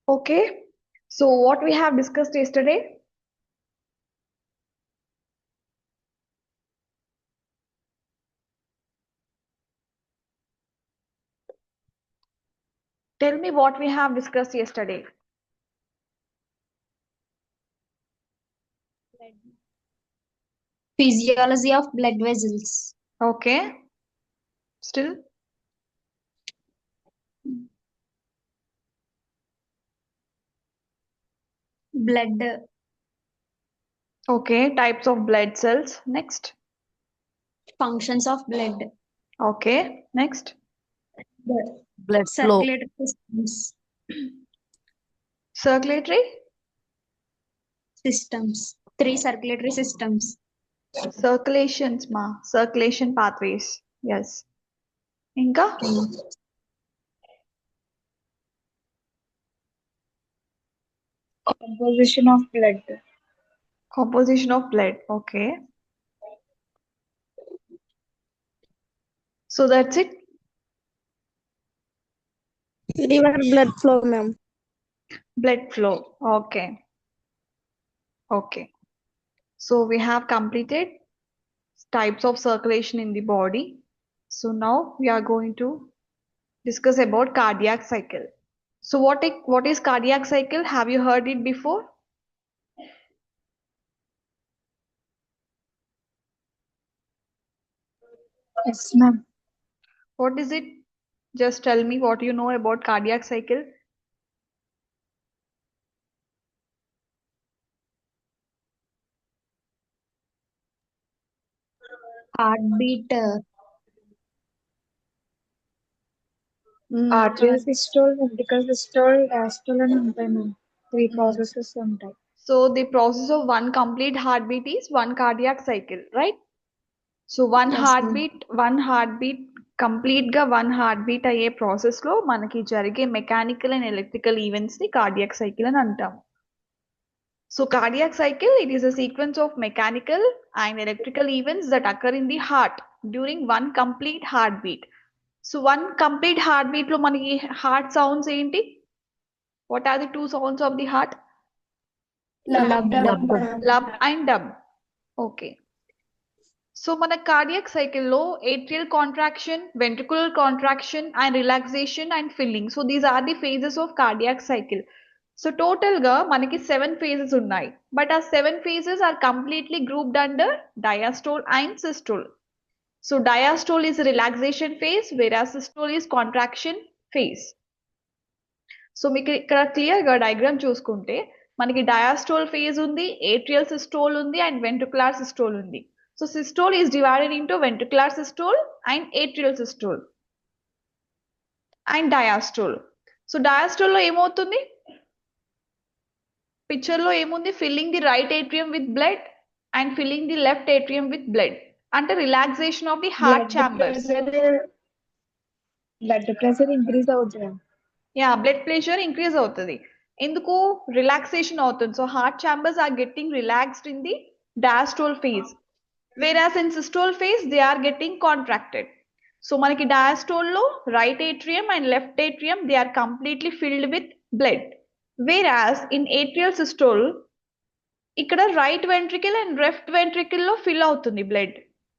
Okay, so what we have discussed yesterday? Tell me what we have discussed yesterday. Physiology of blood vessels. Okay, still? Blood Okay, types of blood cells. Next. functions of blood. Okay, next. The Blood flow. circulatory systems. Circulatory? Systems. Three circulatory systems. Circulations, ma. Circulation pathways. Yes. Inka? Composition of blood. Composition of blood. Okay. So that's it. Liver blood flow, ma'am. Blood flow. Okay. Okay. So we have completed types of circulation in the body. So now we are going to discuss about cardiac cycle. So what is cardiac cycle? Have you heard it before? Yes, ma'am. What is it? Just tell me what you know about cardiac cycle. Heartbeat. Arterial systole ventricle systole diastole అని ఉంటాయి ma'am 3 Mm. Processes ఉంటాయి So the process of one complete heartbeat is one cardiac cycle, right? So one heartbeat complete గా one heartbeat అయ్యే process లో మనకి జరిగే mechanical and electrical events ని cardiac cycle అని అంటాం. So cardiac cycle, it is a sequence of mechanical and electrical events that occur in the heart during one complete heartbeat. So one complete heartbeat లో మనకి heart sounds ఏంటి? What are the two sounds of the heart? Lub and dub. Okay. So మన cardiac cycle లో atrial contraction, ventricular contraction and relaxation and filling. So these are the phases of cardiac cycle. So total గా మనకి 7 phases ఉన్నాయి. But ఆ 7 phases are completely grouped under diastole and systole. So diastole is relaxation phase, whereas systole is contraction phase. So మీకు ఇక్కడ clear గా diagram చూసుకుంటే మనకి diastole phase ఉంది, ఏట్రియల్ సిస్టోల్ ఉంది అండ్ వెంట్రికులర్ సిస్టోల్ ఉంది. So systole is divided into ventricular systole and atrial systole and diastole. So diastole లో ఏమవుతుంది? పిక్చర్ లో ఏముంది? Filling the right atrium with blood and filling the left atrium with blood. అంటే relaxation of the heart chambers. Blood pressure increase అవుతుంది yeah, blood pressure increase అవుతుంది. ఎందుకు? Relaxation అవుతుంది. So heart chambers are getting relaxed in the diastole phase, whereas in systole phase they are getting contracted. So మనకి diastole లో right atrium and left atrium they are completely filled with blood, whereas in atrial systole ఇక్కడ right ventricle and left ventricle లో fill అవుతుంది blood.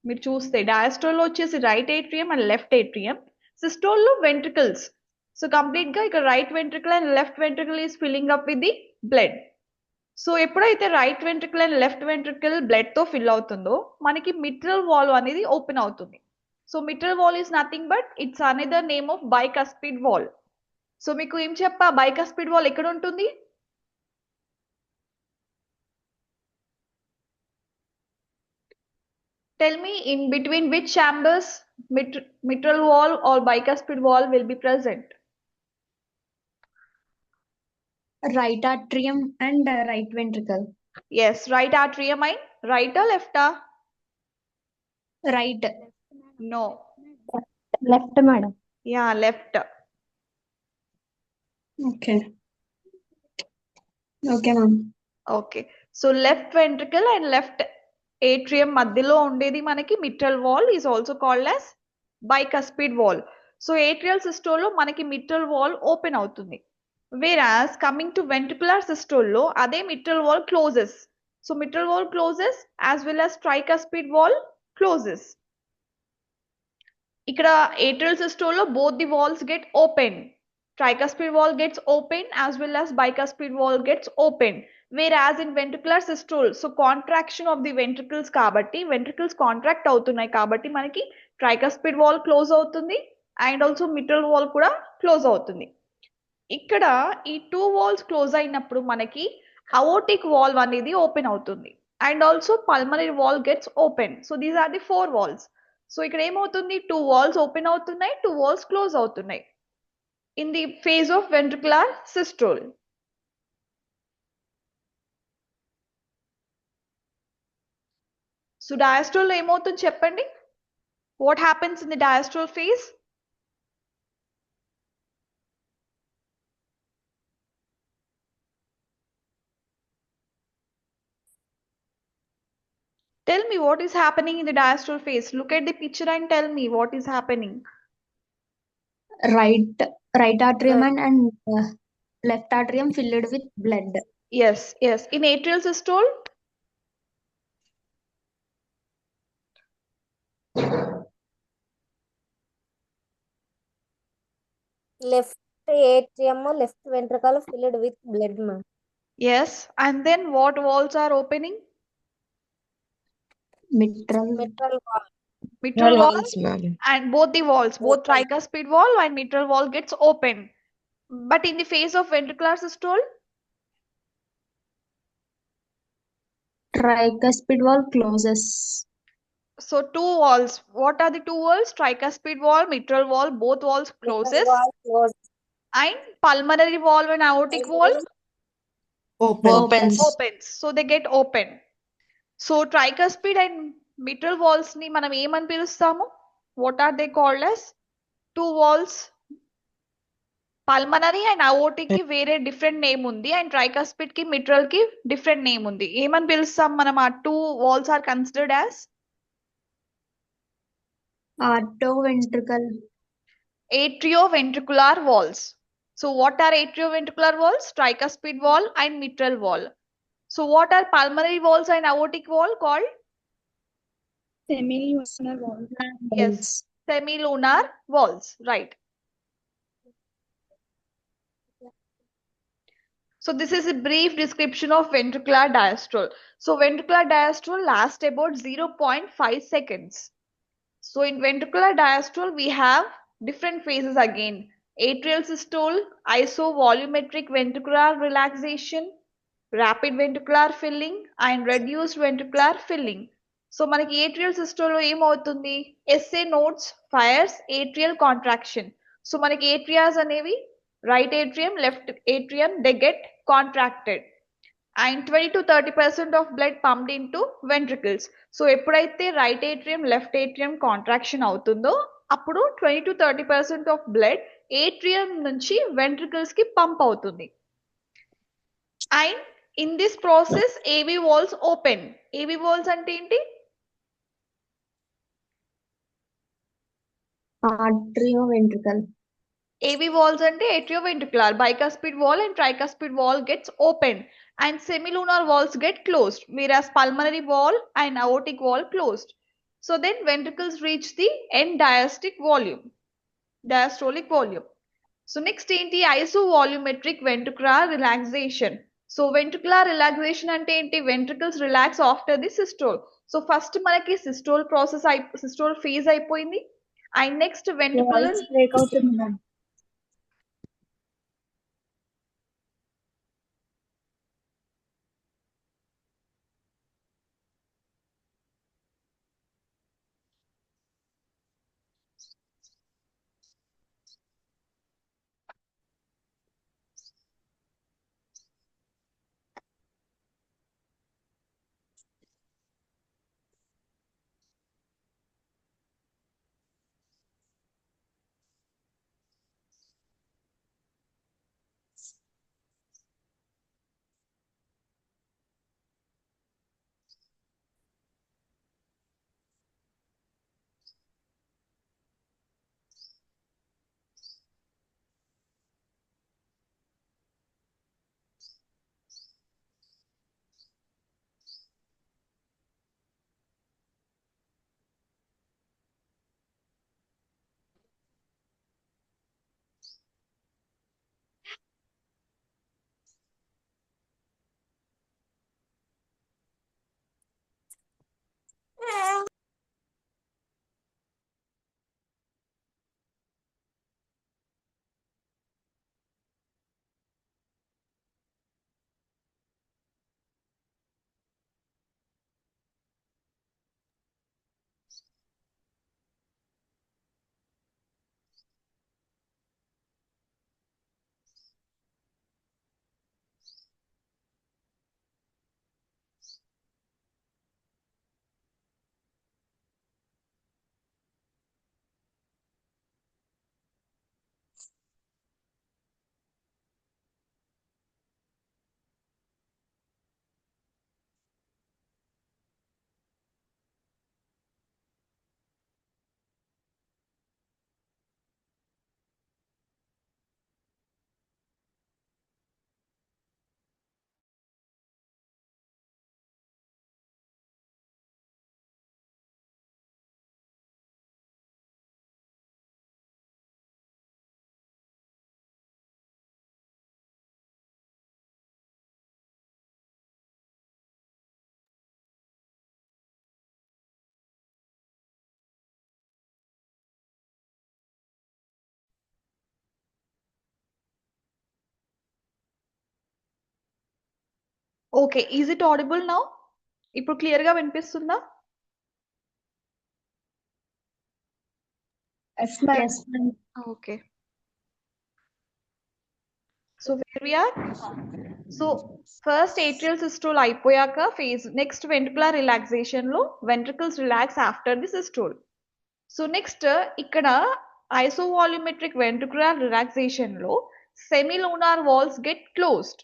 మీరు చూస్తే diastole లో వచ్చేసి right atrium and left atrium, systole లో వెంట్రికల్స్. సో కంప్లీట్ గా ఇక్కడ right ventricle and left ventricle is filling up with the blood. So ఎప్పుడైతే right ventricle and left ventricle blood తో ఫిల్ అవుతుందో మనకి మిట్రల్ వాల్వ్ అనేది ఓపెన్ అవుతుంది. So mitral valve is nothing but it's another name of bicuspid valve. So మీకు ఏం చెప్పా, bicuspid wall ఎక్కడ ఉంటుంది? Tell me, in between which chambers mitral wall or bicuspid wall will be present? Right atrium and right ventricle. Yes, right atrium and right or left? Right. No. Left, madam. Yeah, left. Okay. Okay, ma'am. Okay. So left ventricle and left atrium మధ్యలో ఉండేది మనకి mitral wall is also called as bicuspid valve. So atrial systole లో మనకి mitral wall open అవుతుంది. Whereas coming to ventricular systole లో అదే mitral wall closes. So mitral wall closes as well as tricuspid wall closes. ఇక్కడ atrial systole లో both the walls get open. Tricuspid wall gets open as well as bicuspid wall gets open. Whereas in ventricular systole, so contraction of the ventricles కాబట్టి ventricles contract అవుతున్నాయి కాబట్టి మనకి tricuspid wall close అవుతుంది and also mitral wall కూడా close అవుతుంది. ఇక్కడ ఈ two walls close అయినప్పుడు మనకి అయోటిక్ వాల్వ్ అనేది ఓపెన్ అవుతుంది and also pulmonary valve gets open. So these are the 4 valves. So ఇక్కడ ఏమవుతుంది, 2 వాల్స్ ఓపెన్ అవుతున్నాయి, 2 వాల్స్ క్లోజ్ అవుతున్నాయి in the phase of ventricular systole. So diastole ఏమవుతుంది చెప్పండి, what happens in the diastole phase? Tell me what is happening in the diastole phase. Look at the picture and tell me what is happening. Right atrium and left atrium filled with blood. Yes, yes. In atrial systole, Left atrium, left ventricle filled with blood, ma'am. yes. And then what walls are opening? Mitral Wall. Mitral wall walls, ma'am. and both the walls, both Open. tricuspid wall and mitral wall gets open. But in the phase of ventricular systole, tricuspid wall closes. so 2 walls. What are the 2 walls? Tricuspid wall, mitral wall, both walls closes. Wall closed. And pulmonary wall and aortic wall Opens. opens. So they get open. So tricuspid and mitral walls ni మనం ఏమని పిలుస్తాము? What are they called as? 2 walls. Pulmonary and aortic కి వేరే different name ఉంది and tricuspid కి mitral కి different name ఉంది. ఏమని పిలుస్తాం మనం? ఆ 2 walls are considered as Artoventricle. atrioventricular walls. So what are atrioventricular walls? Tricuspid wall and mitral wall. So what are pulmonary walls and aortic wall called? Semilunar wall. Yes, semilunar walls, right. So this is a brief description of ventricular diastole. So ventricular diastole lasts about 0.5 seconds. So in ventricular diastole, we have different phases again. Atrial systole, isovolumetric ventricular relaxation, rapid ventricular filling, and reduced ventricular filling. So మనకి atrial systole లో ఏమవుతుంది? SA nodes fires atrial contraction. So మనకి atrias అనేవి right atrium, left atrium, they get contracted. And 20 to 30% of blood pumped into ventricles. So ఎప్పుడైతే right atrium left atrium contraction అవుతుందో అప్పుడు 20 to 30% of blood atrium నుంచి ventricles కి pump అవుతుంది. And in this process AV valves open. AV valves అంటే ఏంటి? Arterioventricle. AV walls అంటే atrioventricular, bicuspid wall and tricuspid wall gets open and semilunar walls get closed, whereas pulmonary wall and aortic wall closed. So then ventricles reach the end diastolic volume. So next ఏంటి? Isovolumetric ventricular relaxation. So ventricular relaxation అంటే ఏంటి? Ventricles relax after the systole. So first మనకి systole phase అయిపోయింది and next ventricular Walls break అవుతుంది ma'am. Okay, is it audible now? ఇప్పుడు clear గా వినిపిస్తుందా? Yes, ma'am. Yes, ma'am. Okay, so where we are. So first atrial systole అయిపోయాక phase next ventricular relaxation లో ventricles relax after the systole. So next ఇక్కడ isovolumetric ventricular relaxation లో semilunar valves get closed.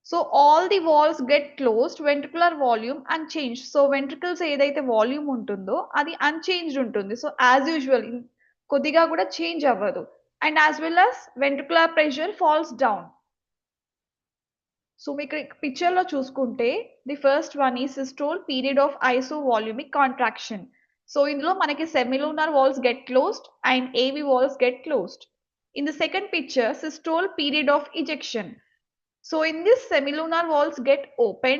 So all the valves get closed, ventricular volume unchange. So ventricles ఏదైతే volume ఉంటుందో అది unchanged ఉంటుంది. So as usual కొద్దిగా కూడా change అవ్వదు. And as well as ventricular pressure falls down. So మీకు picture లో చూసుకుంటే ది ఫస్ట్ వన్ ఈ systole period of isovolumic contraction. So ఇందులో మనకి semilunar valves get closed and AV valves get closed. In the second picture systole period of ejection. So in this semilunar walls get open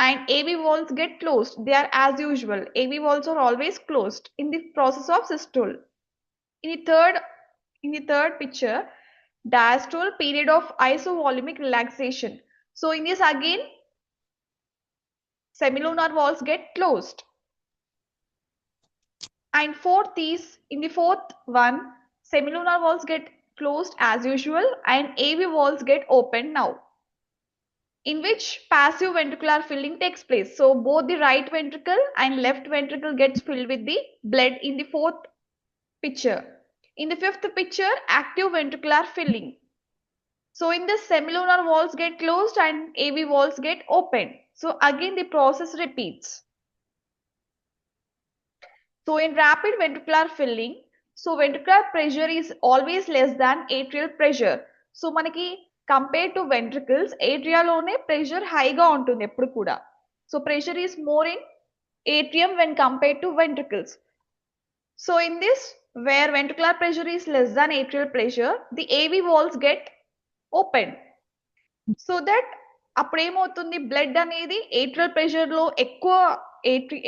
and AV walls get closed. They are as usual. AV walls are always closed in the process of systole. In the third picture, diastole period of isovolumic relaxation. So in this again, semilunar walls get closed. And in the fourth one, semilunar walls get closed as usual and AV walls get open now, in which passive ventricular filling takes place. So both the right ventricle and left ventricle gets filled with the blood in the fourth picture. In the fifth picture, active ventricular filling. So in this, semilunar walls get closed and AV walls get open. So again the process repeats. So in rapid ventricular filling, so ventricular pressure is always less than atrial pressure. So manaki compared to ventricles, atrialone pressure high ga ఉంటుంది ఎప్పుడు కూడా. So pressure is more in atrium when compared to ventricles. So in this, where ventricular pressure is less than atrial pressure, the AV walls get open. So that అప్పుడు ఏమవుతుంది, blood అనేది atrial pressure లో ఎక్కువ,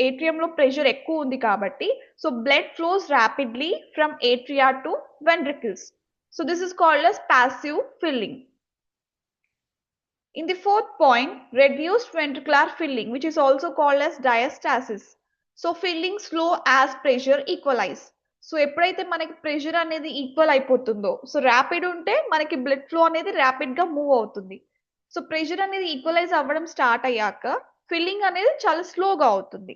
atrium లో pressure ఎక్కువ ఉంది కాబట్టి so blood flows rapidly from atria to ventricles. So this is called as passive filling. In the fourth point, reduced ventricular filling, which is also called as diastasis. So filling slow as pressure equalize. So ఎప్పుడైతే మనకి pressure అనేది equal అయిపోతుందో, so rapid ఉంటే మనకి blood flow అనేది rapid గా move అవుతుంది. So pressure అనేది ఈక్వలైజ్ అవ్వడం స్టార్ట్ అయ్యాక ఫిల్లింగ్ అనేది చాలా స్లోగా అవుతుంది.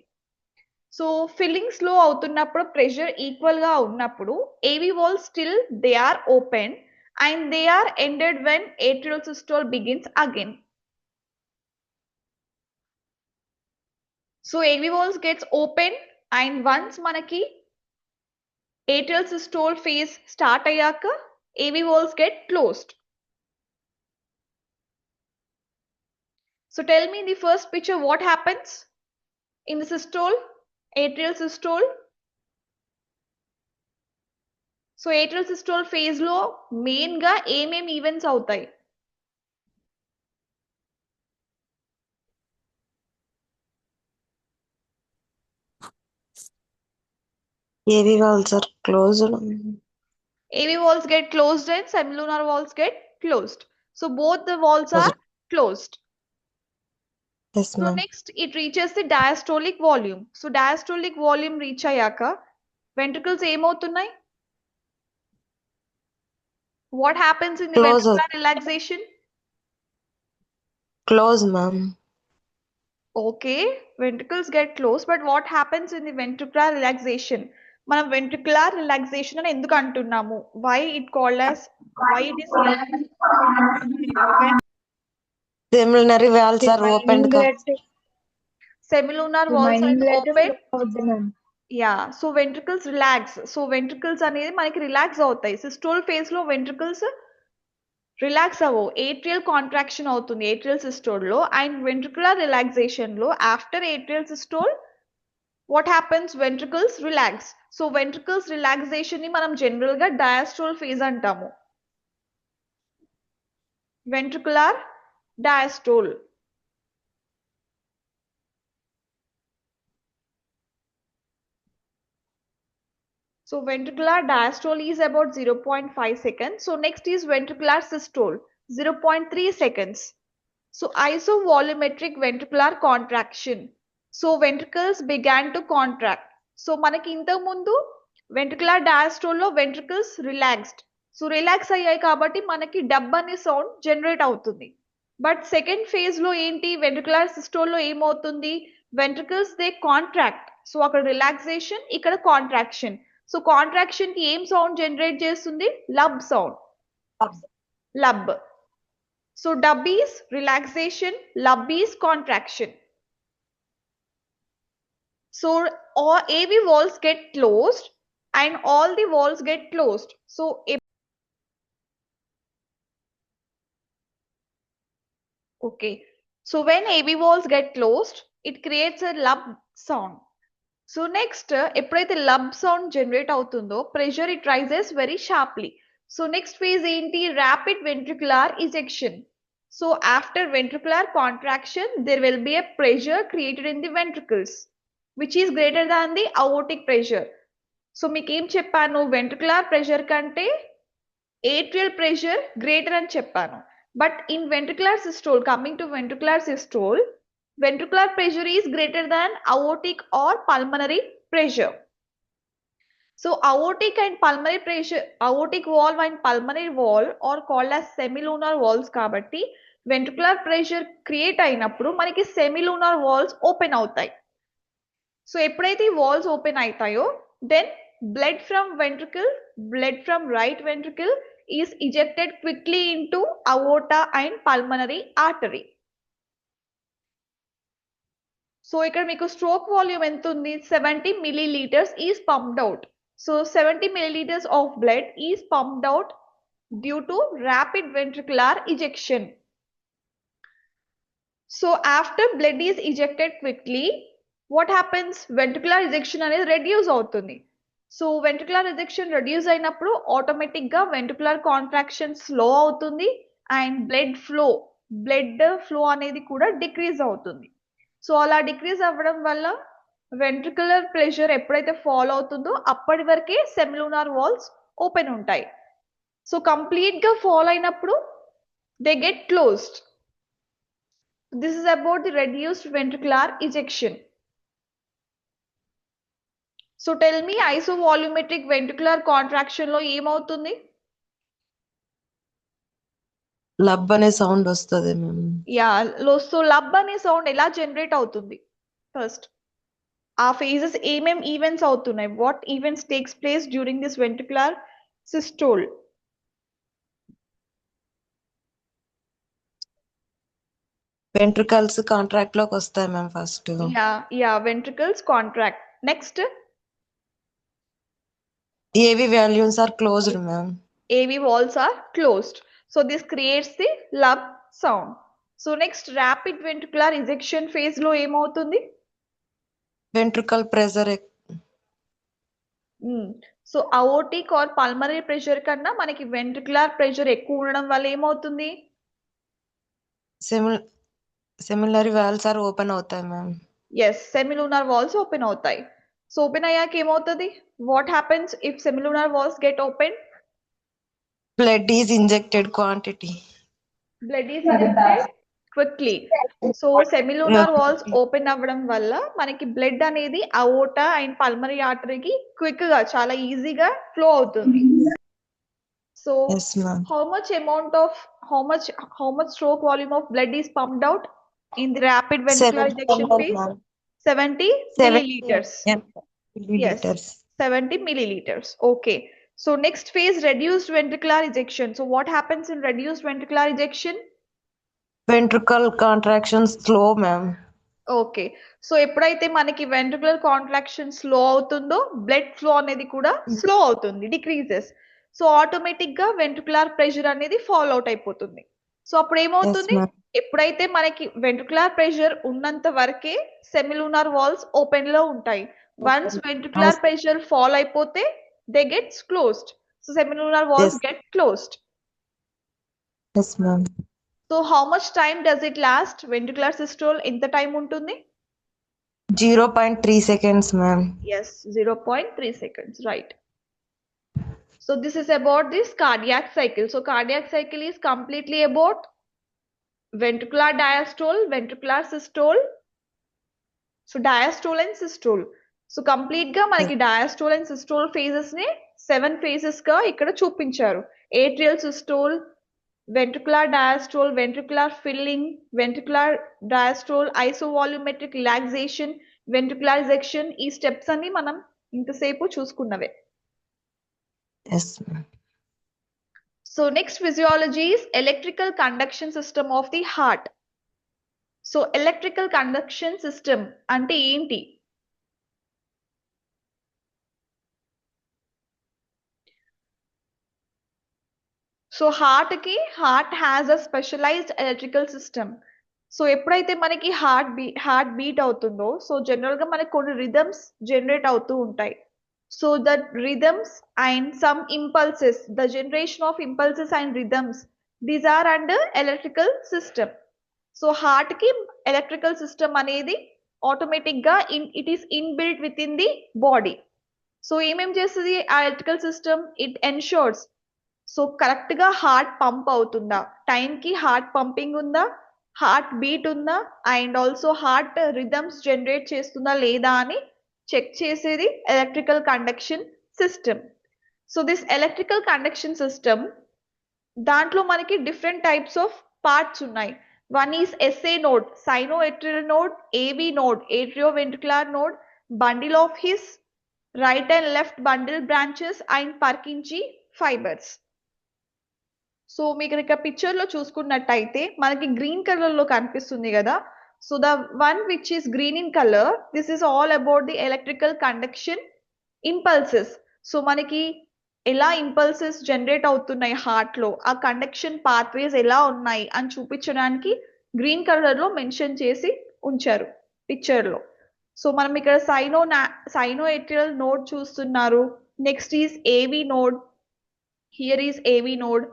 సో ఫిల్లింగ్ స్లో అవుతున్నప్పుడు ప్రెషర్ ఈక్వల్ గా ఉన్నప్పుడు AV valves still they are open and they are ended when atrial systole begins again. So AV valves gets open and once మనకి ఏట్రియల్ సిస్టోల్ ఫేజ్ స్టార్ట్ అయ్యాక AV valves get closed. So tell me in the first picture what happens in the systole, atrial systole. So atrial systole phase లో main గా ఏమేం events అవుతాయి? AV walls are closed. AV walls get closed and semilunar walls get closed. So both the walls are closed. Yes, So ma'am. next it reaches the diastolic volume. So diastolic volume reach అయ్యాక ventricles ఏమవుతున్నాయి? What happens in the Close. ventricular relaxation? Close, ma'am. Okay, ventricles get closed, but what happens in the ventricular relaxation? మనం ventricular relaxation అని ఎందుకు అంటున్నాము? Why it called as, why it is Seminary valves are opened. semilunar walls are open. ma'am. Yeah, so ventricles relax. So ventricles అనేది మనకి relax అవుతాయి. Systole phase లో ventricles relax అవ్వవు, atrial contraction అవుతుంది atrial systole లో. And ventricular relaxation లో after atrial systole what happens, ventricles relax. So ventricles relaxation ని మనం జనరల్ గా డయాస్టోల్ ఫేజ్ అంటాము, ventricular diastole. So ventricular diastole is about 0.5 seconds. So next is ventricular systole. 0.3 seconds. So isovolumetric ventricular contraction. So ventricles began to contract. So మనకి ఇంతకు ముందు ventricular diastole లో ventricles relaxed. So relax అయ్యాయి కాబట్టి మనకి dub అనే sound generate అవుతుంది. But second phase లో ఏంటి, వెంట్రికులర్ సిస్టోల్ లో ఏమవుతుంది, వెంట్రికల్స్ దే కాంట్రాక్ట్. సో అక్కడ రిలాక్సేషన్, ఇక్కడ కాంట్రాక్షన్. సో కాంట్రాక్షన్ కి ఏం సౌండ్ జనరేట్ చేస్తుంది, lub sound, lub. So dub is relaxation, lub is contraction. So all AV walls get closed and all the walls get closed. So okay. So when AV walls get closed, it creates a lub sound. So next, ఎప్పుడైతే lub sound generate అవుతుందో, pressure it rises very sharply. So next phase ఏంటి, rapid ventricular ejection. So after ventricular contraction, there will be a pressure created in the ventricles, which is greater than the aortic pressure. So మీకు ఏం చెప్పాను, ventricular pressure కంటే atrial pressure greater అని చెప్పాను. But in ventricular systole, coming to ventricular systole, ventricular pressure is greater than aortic or pulmonary pressure. So aortic and pulmonary pressure, aortic valve and pulmonary valve are called as semilunar valves కాబట్టి ventricular pressure create అయినప్పుడు మనకి semilunar valves open అవుతాయి. So ఎప్పుడైతే ఈ valves open అవుతాయో, then blood from ventricle, blood from right ventricle is ejected quickly into aorta and pulmonary artery. So ఇక్కడ మీకు stroke volume ఎంత ఉంది, 70 milliliters is pumped out. So 70 milliliters of blood is pumped out due to rapid ventricular ejection. So after blood is ejected quickly, what happens, ventricular ejection అనేది reduce అవుతుంది. So ventricular ejection reduce అయినప్పుడు automatic గా ventricular contraction slow అవుతుంది and blood flow అనేది కూడా decrease అవుతుంది. So అలా decrease అవ్వడం వల్ల వెంట్రికులర్ ప్రెషర్ ఎప్పుడైతే ఫాల్ అవుతుందో అప్పటి వరకే సెమిలూనర్ వాల్స్ ఓపెన్ ఉంటాయి. సో కంప్లీట్ గా ఫాల్ అయినప్పుడు they get closed. This is about the reduced ventricular ejection. So tell me, isovolumetric ventricular contraction లో ఏమవుతుంది, లబ్ అనే సౌండ్ వస్తుంది మ్యామ్. యా సో లబ్ అనే సౌండ్ ఎలా జనరేట్ అవుతుంది, ఫస్ట్ ఆ ఫేజెస్ ఏమేం ఈవెంట్స్ అవుతున్నాయి, what events takes place during this ventricular systole. Ventricles contract లోకి వస్తాయి ma'am first. Yeah ventricles contract. Next AV values are closed ma'am. AV walls are closed. So this creates the lub sound. So next, rapid ventricular ejection phase లో ఏమవుతుంది, Ventricle pressure so aortic or pulmonary pressure కన్నా మనకి ventricular pressure ఎక్కువ ఉండడం వల్ల ఏమవుతుంది, similarly valves are open అవుతాయి ma'am. Yes semilunar valves open అవుతాయి. సో ఓపెన్ అయ్యాక ఏమవుతుంది, what happens if semilunar valves get open, Blood is injected quantity. blood is injected quickly. So semilunar valves open అవ్వడం వల్ల మనకి బ్లడ్ అనేది aorta and pulmonary ఆర్టరీకి quick గా చాలా ఈజీగా ఫ్లో అవుతుంది. So Yes ma'am. how much stroke volume of blood is pumped out in the rapid ventricular ejection phase, 70 milliliters. Milliliters. 70 milliliters. Okay. So next phase, reduced ventricular ejection. So what happens in reduced ventricular ejection? Ventricle contraction slow ma'am. Okay. So ఎప్పుడైతే మనకి ventricular contraction slow అవుతుందో blood flow అనేది కూడా slow అవుతుంది, decreases. So automatic గా ventricular pressure అనేది fall out అయిపోతుంది. So అప్పుడు ఏమవుతుంది, ఎప్పుడైతే మనకి వెంట్రికులర్ ప్రెషర్ ఉన్నంత వరకే సెమిలూనర్ వాల్స్ ఓపెన్ లో ఉంటాయి. వన్స్ వెంట్రికులర్ ప్రెషర్ ఫాల్ అయిపోతే they gets closed. So semilunar valves get closed. Yes ma'am. So how much time does it last, ventricular systole ఎంత టైం ఉంటుంది, 0.3 seconds ma'am. yes 0.3 seconds, right. So this is about this cardiac cycle. So cardiac cycle is completely about ventricular diastole, ventricular systole. So diastole and systole. So complete గా మనకి diastole and systole phases ని 7 phases గా ఇక్కడ చూపించారు. Atrial systole, ventricular diastole, ventricular filling, ventricular diastole, isovolumetric relaxation, ventricular ejection. ఈ steps అన్ని మనం ఇంతసేపు చూసుకున్నవే. Yes, ma'am. So next physiology is electrical conduction system of the heart. So electrical conduction system అంటే ఏంటి? So heart has a specialized electrical system. So ఎప్పుడైతే మనకి heart beat అవుతుందో so general గా మనకి కొన్ని రిథమ్స్ జనరేట్ అవుతూ ఉంటాయి. So that rhythms and some impulses, the generation of impulses and rhythms, these are under electrical system. So heart కి electrical system అనేది ఆటోమేటిక్ గా it is inbuilt within the body. So ఏమేం చేస్తుంది ఆ electrical system? It ensures so correct గా heart pump అవుతుందా, time కి heart pumping ఉందా, హార్ట్ బీట్ ఉందా, and also heart rhythms generate చేస్తుందా లేదా అని చెక్ చేసేది electrical conduction system. So this electrical conduction system దాంట్లో మనకి డిఫరెంట్ టైప్స్ ఆఫ్ పార్ట్స్ ఉన్నాయి. One is SA node, sinoatrial node, AV node, atrioventricular node, bundle of His, right and left bundle branches and Purkinje fibres. So మీకు ఇక్కడ picture లో చూసుకున్నట్టయితే మనకి green colour లో కనిపిస్తుంది కదా. So the one which is green in colour, this is all about the electrical conduction impulses. So మనకి ఎలా ఇంపల్సెస్ జనరేట్ అవుతున్నాయి హార్ట్ లో, ఆ కండక్షన్ పాత్వేస్ ఎలా ఉన్నాయి అని చూపించడానికి గ్రీన్ కలర్ లో మెన్షన్ చేసి ఉంచారు పిక్చర్ లో. సో మనం ఇక్కడ సైనోఎట్రియల్ నోడ్ చూస్తున్నారు. నెక్స్ట్ ఈస్ ఏవి నోడ్, హియర్ ఈస్ ఏవి node.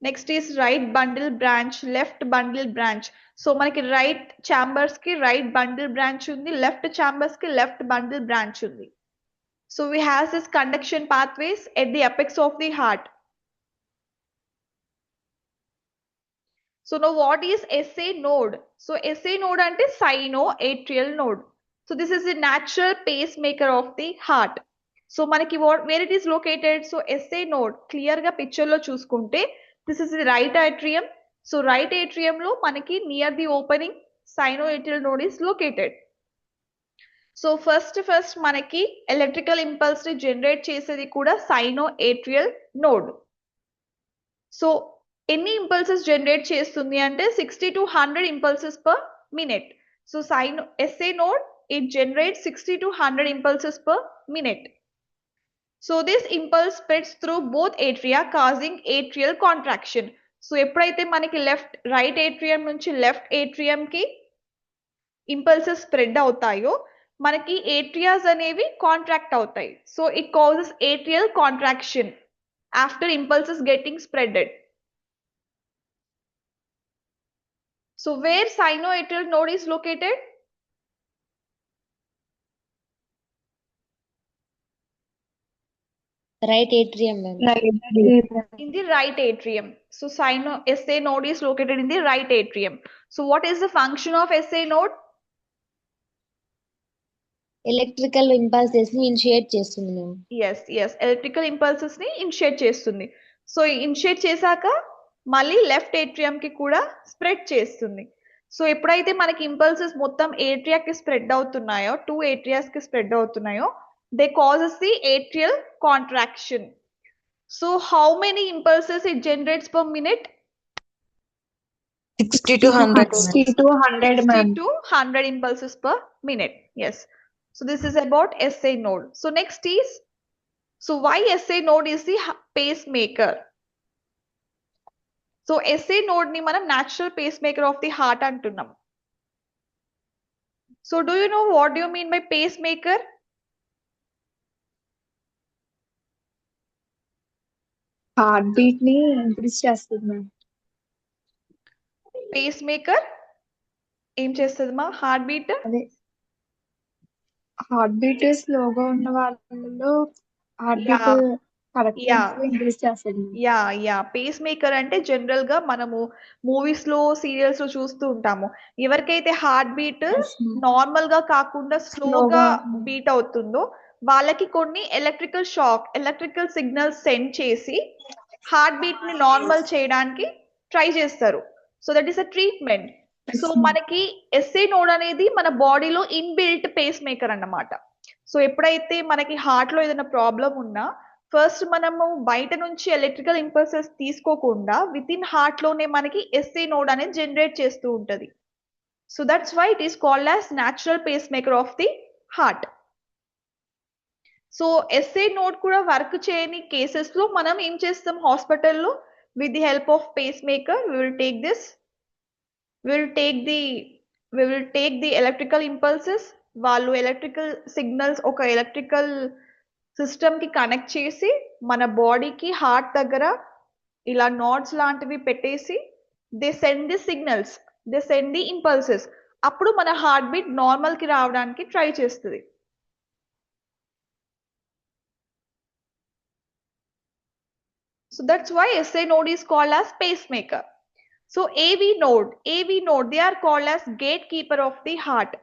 Next is right bundle branch, left bundle branch. So మనకి రైట్ ఛాంబర్స్ కి రైట్ బండిల్ బ్రాంచ్ ఉంది, లెఫ్ట్ ఛాంబర్స్ కి లెఫ్ట్ బండిల్ బ్రాంచ్ ఉంది. So we has this conduction pathways at the apex of the heart. So now what is SA node? So SA node ante sinoatrial node. So this is the natural pacemaker of the heart. So manaki where it is located? So SA node clear ga picture lo chuskunte this is the right atrium. So right atrium lo manaki near the opening sinoatrial node is located. So first మనకి electrical impulse ని generate చేసేది కూడా sinoatrial node. So ఎన్ని impulses generate చేస్తుంది అంటే 60 to 100 impulses per minute. So SA node it generate 60 to 100 impulses per minute. So this impulse spreads through both atria causing atrial contraction. So ఎప్పుడైతే మనకి right atrium నుంచి left atrium కి impulses spread అవుతాయో మనకి atrias అనేవి contract అవుతాయి. So it causes atrial contraction after impulses getting spreaded. So where sinoatrial node is located? Right atrium, ma'am. In the right atrium. So SA node is located in the right atrium. So what is the function of SA node? Electrical impulses ని initiate చేస్తుంది ma'am. Yes electrical impulses ని initiate చేస్తుంది. So initiate చేశాక మళ్ళీ left atrium కి కూడా spread చేస్తుంది. So ఎప్పుడైతే మనకి ఇంపల్సెస్ మొత్తం ఏట్రియాకి స్ప్రెడ్ అవుతున్నాయో, 2 ఏట్రియాస్ కి స్ప్రెడ్ అవుతున్నాయో, they causes the atrial contraction. So how many impulses it generates per minute? 60 to 100. 60 to 100, ma'am. 60 to 100 impulses per minute. Yes. So this is about SA node. So next is, so why SA node is the pacemaker? So SA node ni manam natural pacemaker of the heart antunnam. So do you know what do you mean by pacemaker? Heart beat ని increase చేస్తుంది ma'am. Pacemaker ఏం చేస్తుంది మా heart beat? అదే heart beat స్లోగా ఉన్న వాళ్ళలో heart beat Yeah. Increase చేస్తుంది యా పేస్ మేకర్ అంటే జనరల్ గా మనము మూవీస్ లో సీరియల్స్ లో చూస్తూ ఉంటాము. ఎవరికైతే హార్ట్ బీట్ నార్మల్ గా కాకుండా స్లోగా బీట్ అవుతుందో వాళ్ళకి కొన్ని ఎలక్ట్రికల్ సిగ్నల్స్ సెండ్ చేసి హార్ట్ బీట్ ని నార్మల్ చేయడానికి ట్రై చేస్తారు. So that is a treatment. So మనకి ఎస్ఏ నోడ్ అనేది మన బాడీలో ఇన్బిల్ట్ పేస్ మేకర్ అన్నమాట. సో ఎప్పుడైతే మనకి హార్ట్ లో ఏదైనా ప్రాబ్లం ఉన్నా ఫస్ట్ మనము బయట నుంచి ఎలక్ట్రికల్ ఇంపల్సెస్ తీసుకోకుండా విత్ ఇన్ హార్ట్ లోనే మనకి ఎస్ఏ నోడ్ అనేది జనరేట్ చేస్తూ ఉంటది. So that's why it is called as natural pacemaker of the heart. So SA node కూడా వర్క్ చేయని కేసెస్ లో మనం ఏం చేస్తాం హాస్పిటల్లో with the help of pacemaker we will take the electrical impulses. వాళ్ళు ఎలక్ట్రికల్ సిగ్నల్స్ ఒక electrical system కి కనెక్ట్ చేసి మన బాడీకి హార్ట్ దగ్గర ఇలా నాట్స్ లాంటివి పెట్టేసి they send the signals, they send the impulses. అప్పుడు మన హార్ట్ బీట్ నార్మల్ కి రావడానికి ట్రై చేస్తుంది. So that's why SA node is called as pacemaker. So AV node, they are called as gatekeeper of the heart.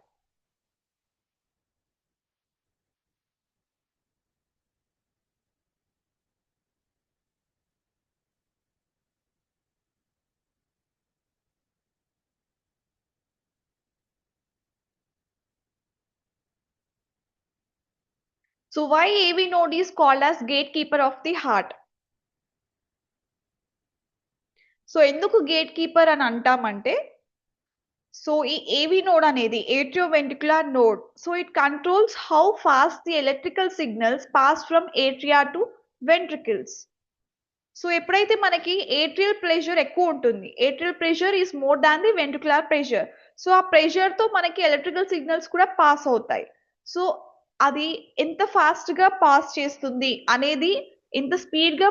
So why AV node is called as gatekeeper of the heart? So ఎందుకు gatekeeper అని అంటామంటే so ఈ AV node అనేది atrioventricular node. So it controls how fast the electrical signals pass from atria to ventricles. So ఎప్పుడైతే మనకి atrial pressure ఎక్కువ ఉంటుంది, atrial pressure is more than the ventricular pressure. So ఆ pressure తో మనకి electrical signals కూడా pass అవుతాయి. సో అది ఎంత ఫాస్ట్ గా పాస్ చేస్తుంది అనేది, ఎంత స్పీడ్ గా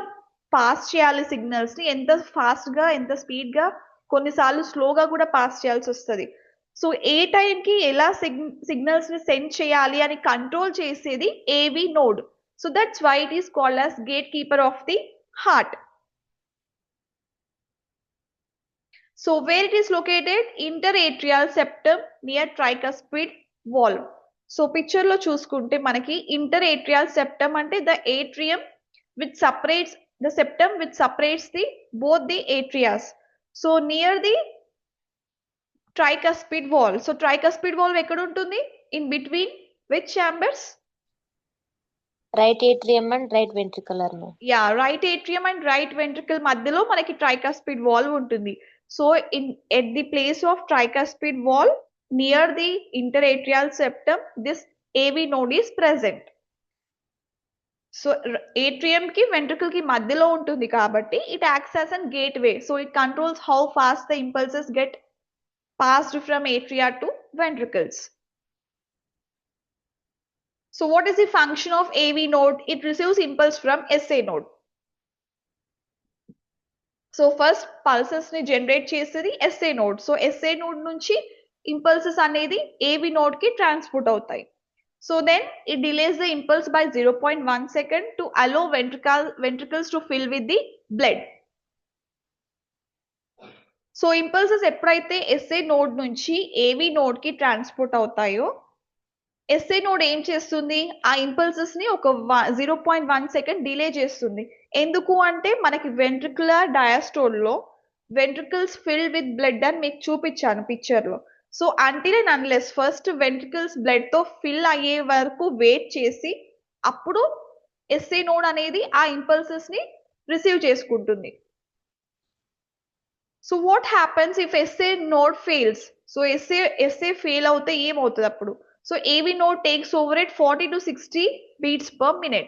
పాస్ చేయాలి సిగ్నల్స్ ని, ఎంత ఫాస్ట్ గా ఎంత స్పీడ్ గా, కొన్నిసార్లు స్లోగా కూడా పాస్ చేయాల్సి వస్తుంది. సో ఏ టైంకి ఎలా సిగ్నల్స్ ని సెండ్ చేయాలి అని కంట్రోల్ చేసేది AV node. So that's why it is called as gatekeeper of the heart. So where it is located? Interatrial septum near tricuspid valve. So picture lo చూసుకుంటే మనకి interatrial septum అంటే the atrium which separates the septum which separates the both the atrias. So near the tricuspid valve. So tricuspid valve ఎక్కడ ఉంటుంది? In between which chambers? Right atrium and right ventricular. Yeah right atrium and right ventricle మధ్యలో మనకి tricuspid valve ఉంటుంది. So at the place of tricuspid valve near the interatrial septum this AV node is present. So atrium కి ventricle కి మధ్యలో ఉంటుంది కాబట్టి it acts as an gateway. So it controls how fast the impulses get passed from atria to ventricles. So what is the function of AV node? It receives impulse from SA node. So first pulses ni generate chesedi SA node. So SA node nunchi impulses anedi AV node ki transport avutayi. So then it delays the impulse by 0.1 second to allow ventricles to fill with the blood. So impulses ఎప్పుడైతే SA node నుంచి AV node కి transport అవుతాయో SA node ఏం చేస్తుంది, ఆ impulses ని ఒక 0.1 second delay చేస్తుంది. ఎందుకు అంటే మనకి వెంట్రికులర్ డయాస్టోల్ లో వెంట్రికల్స్ ఫిల్డ్ విత్ బ్లడ్ అని మీకు చూపించాను పిక్చర్ లో. So until and unless first ventricles blood తో ఫిల్ అయ్యే వరకు వెయిట్ చేసి అప్పుడు ఎస్ఏ నోడ్ అనేది ఆ ఇంపల్సెస్ ని రిసీవ్ చేసుకుంటుంది. So what happens if SA node fails? So SA fail అవుతే ఏమవుతుంది అప్పుడు? So AV node takes over at 40 to 60 beats per minute.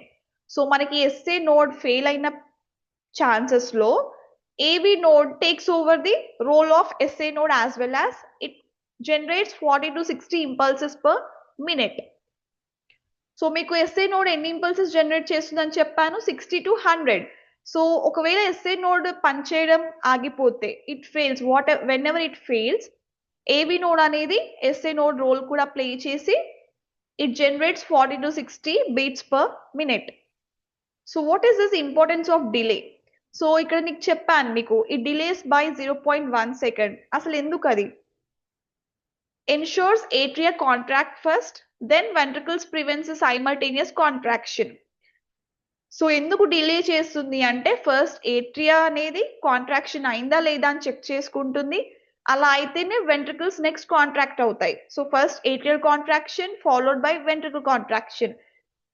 So మనకి SA node fail అయిన chances లో AV node takes over the role of SA node as well as it generates 40 to 60 impulses per minute. So మీకు SA node ఎన్ని impulses generate చేస్తుందని చెప్పాను, 60 to 100. So ఒకవేళ SA node పనిచేయడం ఆగిపోతే it fails, whenever it fails AV node అనేది SA node role కూడా play చేసి it generates 40 to 60 beats per minute. So what is this importance of delay? సో ఇక్కడ నీకు చెప్పాను మీకు ఈ డిలేస్ బై 0.1 సెకండ్. అసలు ఎందుకు అది? ensures atria contract first, then ventricles prevents a simultaneous contraction. So ఎందుకు డిలే చేస్తుంది అంటే ఫస్ట్ ఏట్రియా అనేది కాంట్రాక్షన్ అయిందా లేదా అని చెక్ చేసుకుంటుంది. అలా అయితేనే వెంట్రికల్స్ నెక్స్ట్ కాంట్రాక్ట్ అవుతాయి. So first atrial contraction followed by ventricular contraction.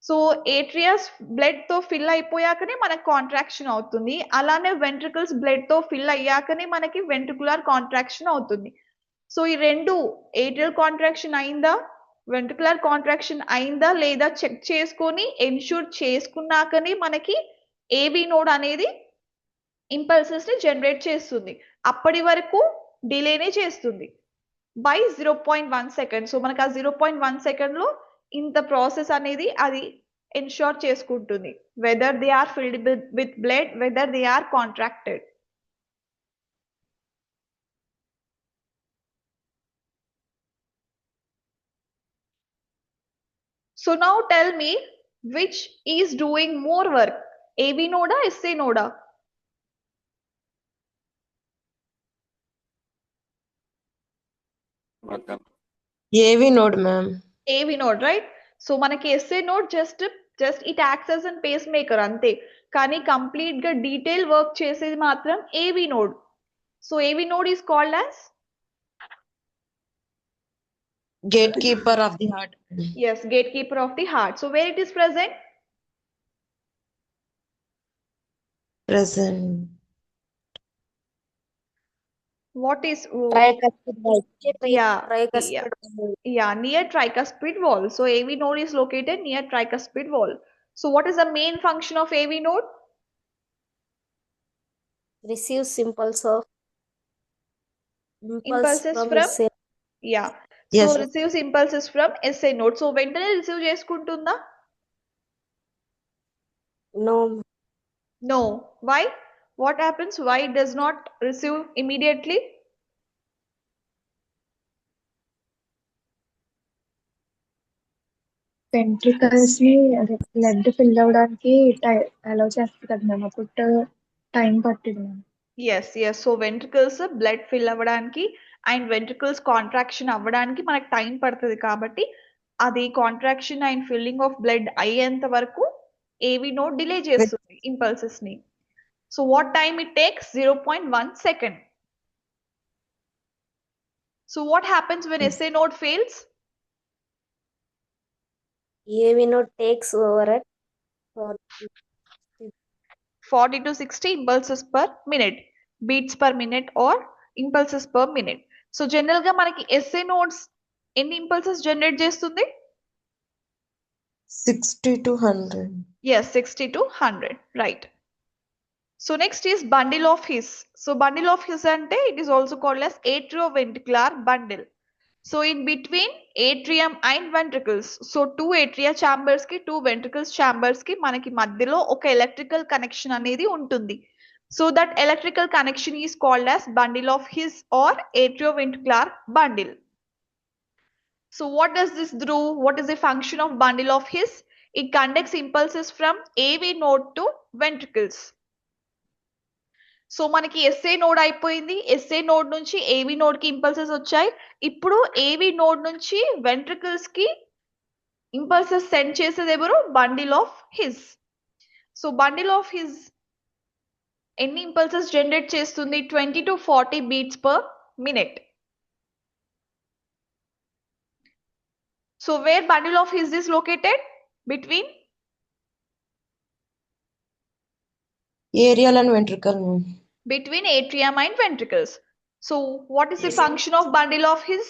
So atrias blood తో ఫిల్ అయిపోయాకనే మనకి కాంట్రాక్షన్ అవుతుంది. అలానే వెంట్రికల్స్ బ్లడ్ తో ఫిల్ అయ్యాకనే మనకి వెంట్రికులర్ కాంట్రాక్షన్ అవుతుంది. సో ఈ రెండు ఏట్రియల్ కాంట్రాక్షన్ అయిందా వెంట్రికులర్ కాంట్రాక్షన్ అయిందా లేదా చెక్ చేసుకొని ఎన్ష్యూర్ చేసుకున్నాకనే మనకి ఏవి నోడ్ అనేది ఇంపల్సెస్ ని జనరేట్ చేస్తుంది. అప్పటి వరకు డిలేనే చేస్తుంది బై 0.1 సెకండ్. సో మనకి ఆ 0.1 సెకండ్ లో ఇంత ప్రాసెస్ అనేది అది ఎన్ష్యూర్ చేసుకుంటుంది whether they are filled with blood, whether they are contracted. So now tell me which is doing more work, AV node or SA node? AV node, ma'am. AV node, right? So మనకి SA node just it acts as a pacemaker అంతే. కానీ complete గా detail work చేసేది మాత్రం AV node. So AV node is called as Gatekeeper of the heart. yes, gatekeeper of the heart. So where it is present? Present. What is Tricuspid valve. yeah, Tricuspid valve. yeah, near tricuspid wall. So AV node is located near tricuspid wall. So what is the main function of AV node? Receives impulses Impulses from from SA. yeah. Yes. So receives impulses from SA node. So వెంటనే receive చేసుకుంటుందా? No. No. Why? What happens? Why it does not receive immediately? Ventricles ని blood fill అవడానికి allow చేస్తుంది కదా ma'am, అప్పుడు time పట్టింది ma'am. yes. So ventricles blood fill అవ్వడానికి and ventricles contraction అవ్వడానికి మనకు టైం పడుతుంది కాబట్టి అది contraction and filling of blood అయ్యేంత వరకు ఏవి నోడ్ డిలే చేస్తుంది ఇంపల్సెస్ ని. So what time it takes? 0.1 second. So what happens when SA node fails? AV node takes over at 40 to 60 impulses per minute, beats per minute or impulses per minute. So general గా మనకి SA nodes ఎన్ని impulses generate చేస్తుంది? 60 to 100. Yes, 60 to 100, right. So next is bundle of His. So bundle of His ante it is also called as atrioventricular bundle. So in between atrium and ventricles, so two atria chambers ki two ventricles chambers ki manaki మధ్యలో ఒక electrical connection అనేది ఉంటుంది. So that electrical connection is called as bundle of His or atrioventricular bundle. So what does this do? What is the function of bundle of His? It conducts impulses from AV node to ventricles. So మనకి SA node అయిపోయింది. SA node నుంచి AV node కి impulses వచ్చాయి. ఇప్పుడు AV node నుంచి ventricles కి impulses send చేసేది ఎవరు? Bundle of His. So bundle of His ఎన్ని ఇంపల్సెస్ జనరేట్ చేస్తుంది? 20 to 40 beats per minute. So where bundle of His is located? Between Aerial and ventricle. between atrium and ventricles. So what is the function of bundle of His?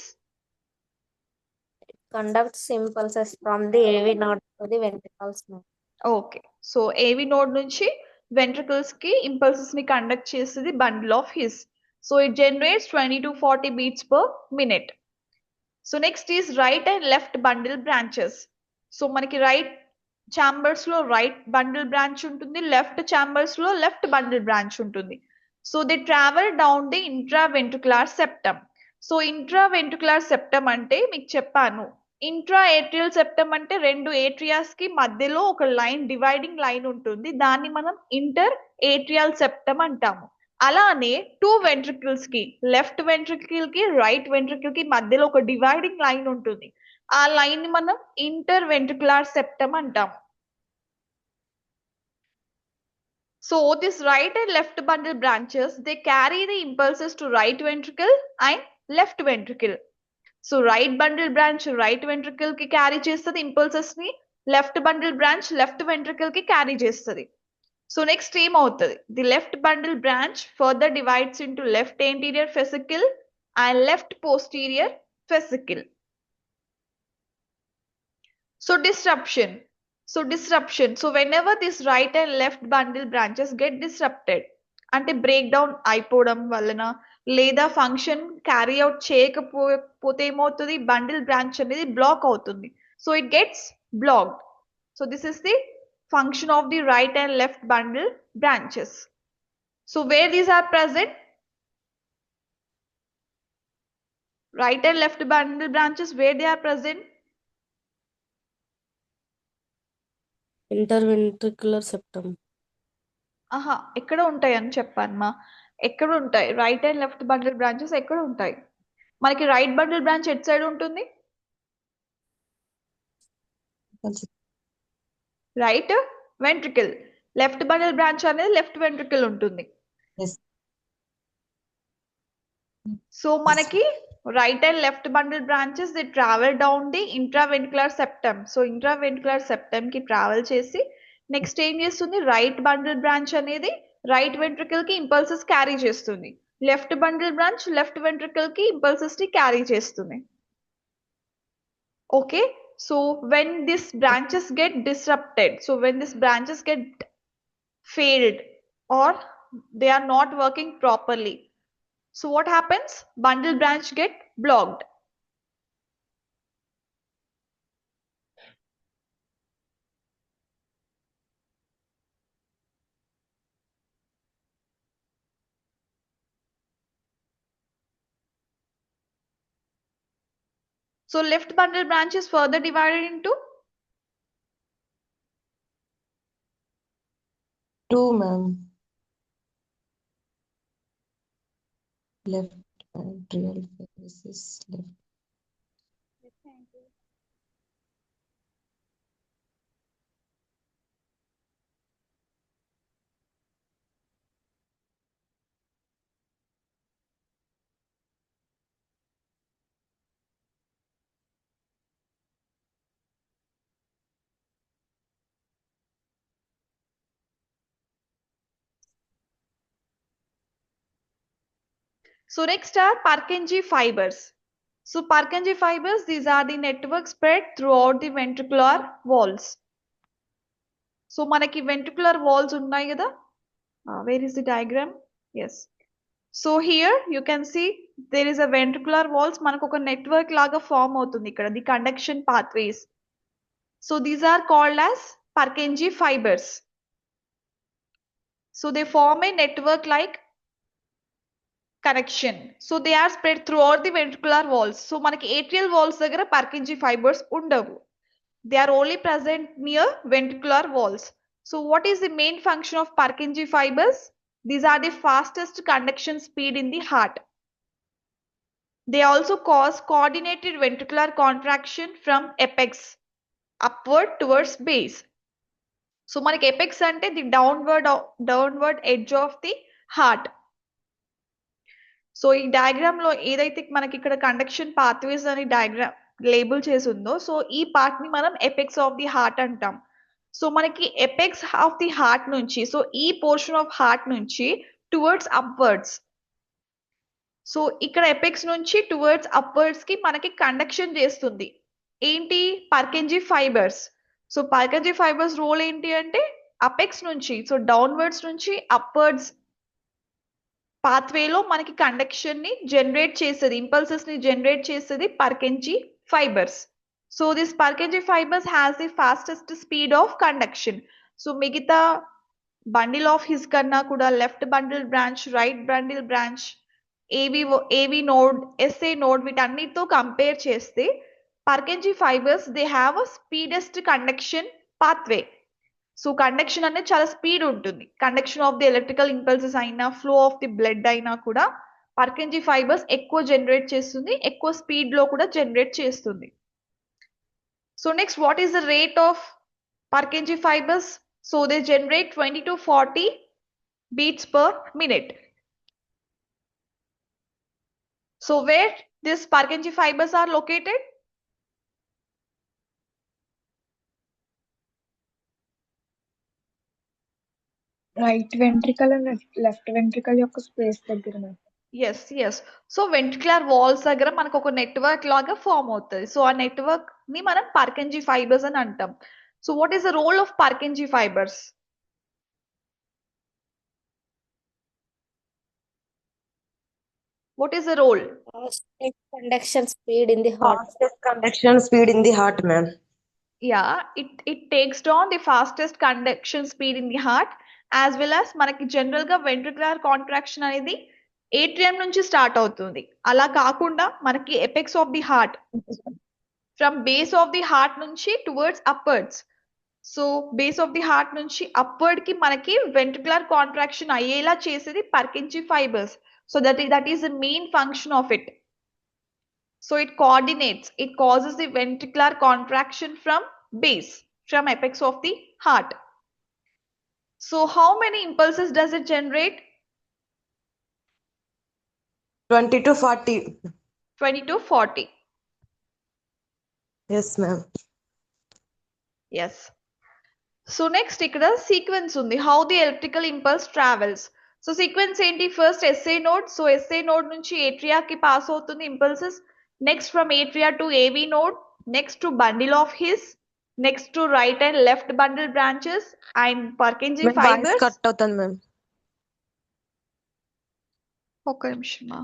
conducts impulses from the AV node to the ventricles. Okay. So AV node నుంచి ventricles కి impulses ని conduct చేసేది bundle of His. So it generates 20 to 40 beats per minute. So next is right and left bundle branches. So మనకి right chambers లో right bundle branch ఉంటుంది, left chambers లో left bundle branch ఉంటుంది. So they travel down the intraventricular septum. So intraventricular septum అంటే మీకు చెప్పాను intra atrial septum అంటే రెండు ఏట్రియాస్ కి మధ్యలో ఒక లైన్ డివైడింగ్ లైన్ ఉంటుంది, దాన్ని మనం ఇంటర్ ఏట్రియల్ సెప్టమ్ అంటాము. అలానే టూ వెంట్రికల్స్ కి, లెఫ్ట్ వెంట్రికల్ కి రైట్ వెంట్రికల్ కి మధ్యలో ఒక డివైడింగ్ లైన్ ఉంటుంది, ఆ లైన్ ని మనం ఇంటర్ వెంట్రికులర్ సెప్టమ్ అంటాము. So this right and left bundle branches, they carry the impulses to right ventricle and left ventricle. So right bundle branch right ventricle ki carry chestadi impulses ni, left bundle branch left ventricle ki carry chestadi. So next ఏం అవుతుంది, the left bundle branch further divides into left anterior fascicle and left posterior fascicle. So disruption. So whenever this right and left bundle branches get disrupted, అంటే break down అయిపోవడం వలన లేదా function carry out చేయకపోతే ఏమవుతుంది, bundle branch అనేది black అవుతుంది. So it gets blocked. So this is the function of the right and left bundle branches. So where these are present, right and left bundle branches, where they are present? Interventricular septum. ఆహా, ఎక్కడ ఉంటాయి అని చెప్పానమ్మా, ఎక్కడ ఉంటాయి right and left bundle branches ఎక్కడ ఉంటాయి? మనకి right bundle branch at side ఉంటుంది, right ventricle. Left bundle branch అనేది లెఫ్ట్ వెంట్రికల్ ఉంటుంది. Yes. సో మనకి right and left bundle branches the travel down the intraventricular septum. So intraventricular septum కి travel చేసి next ఏం చేస్తుంది, రైట్ బండిల్ బ్రాంచ్ అనేది right ventricle కి ఇంపల్సెస్ క్యారీ చేస్తుంది, left bundle branch left ventricle కి ఇంపల్సెస్ ని క్యారీ చేస్తుంది. Okay, so when these branches get disrupted, so when these branches get failed or they are not working properly, so what happens, bundle branch get blocked. So left bundle branch is further divided into 2, ma'am. Left atrial versus left. So next are Purkinje fibers. So Purkinje fibers, these are the network spread throughout the ventricular walls. So manaki ventricular walls unnai kada. Where is the diagram? Yes. So here you can see there is a ventricular walls. Manaku oka network laga form avutundi ikkada, the conduction pathways. So these are called as Purkinje fibers. So they form a network like connection. So they are spread throughout the ventricular walls. So manaki atrial walls దగ్గర Purkinje fibers undavu. They are only present near ventricular walls. So what is the main function of Purkinje fibers? These are the fastest conduction speed in the heart. They also cause coordinated ventricular contraction from apex upward towards base. So manaki apex ante the downward edge of the heart. So ఈ diagram లో ఏదైతే మనకి ఇక్కడ conduction pathways అని diagram label చేసి ఉందో, so ఈ part ని మనం ఎపెక్స్ ఆఫ్ ది హార్ట్ అంటాం. సో మనకి ఎపెక్స్ ఆఫ్ ది హార్ట్ నుంచి, సో ఈ పోర్షన్ ఆఫ్ హార్ట్ నుంచి టువర్డ్స్ అప్వర్డ్స్, సో ఇక్కడ ఎపెక్స్ నుంచి టువర్డ్స్ అప్వర్డ్స్ కి మనకి కండక్షన్ చేస్తుంది ఏంటి, పర్కింజీ ఫైబర్స్. సో పర్కింజీ ఫైబర్స్ రోల్ ఏంటి అంటే అపెక్స్ నుంచి, సో డౌన్వర్డ్స్ నుంచి అప్వర్డ్స్ పాత్వేలో మనకి కండక్షన్ ని జనరేట్ చేసేది, ఇంపల్సెస్ ని జనరేట్ చేసేది Purkinje fibers. So this Purkinje fibers has the fastest speed of conduction. So మిగతా బండిల్ ఆఫ్ హిస్ కన్నా కూడా left bundle branch, right bundle branch, ఏవి నోడ్, ఎస్ఏ నోడ్ వీటన్నిటితో కంపేర్ చేస్తే Purkinje fibers, they have a speedest conduction pathway. So conduction అనేది చాలా speed ఉంటుంది. Conduction of the electrical impulses అయినా, ఫ్లో ఆఫ్ ది బ్లడ్ అయినా కూడా పర్కింజీ ఫైబర్స్ ఎక్కువ జనరేట్ చేస్తుంది, ఎక్కువ స్పీడ్ లో కూడా జనరేట్ చేస్తుంది. So next, what is the rate of Purkinje fibers? So they generate 20 to 40 beats per minute. So where these Purkinje fibers are located? Right ventricle and left ventricle యొక్క space దగ్గర ma'am. Yes. So ventricular walls దగ్గర మనకు ఒక network లాగా form అవుతుంది. So ఆ network ని మనం Purkinje fibers అని అంటాం. So what is the role of Purkinje fibers? What is the role? Fastest conduction speed in the heart. Fastest conduction speed in the heart, ma'am. Yeah, it takes down the fastest conduction speed in the heart, as well as మనకి general గా ventricular contraction అనేది atrium నుంచి start అవుతుంది. అలా కాకుండా మనకి apex of the heart, from base of the heart నుంచి towards upwards. So base of the heart నుంచి అప్వర్డ్ కి మనకి వెంట్రికులర్ కాంట్రాక్షన్ అయ్యేలా చేసేది Purkinje fibers. So that is the main function of it. So it coordinates, it causes the ventricular contraction from base, from apex of the heart. So how many impulses does it generate? 20 to 40. 20 to 40. Yes, ma'am. Yes. So next ikkada sequence undi, how the electrical impulse travels. So sequence enti, first SA node. So SA node nunchi atria ki pass avutundi impulses. Next from atria to AV node, next to bundle of His, next to right and left bundle branches, and Purkinje Ma'am, fibers. voice cut అవుతుంది ma'am. ఒక్క నిమిషమా.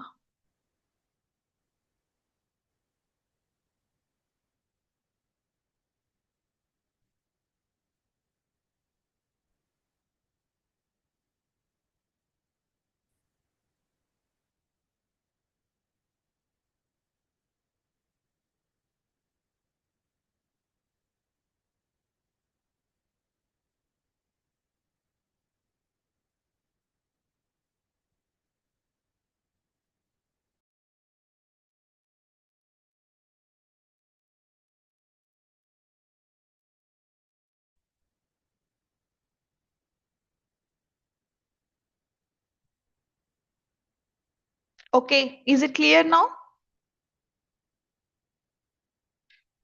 Okay, is it clear now?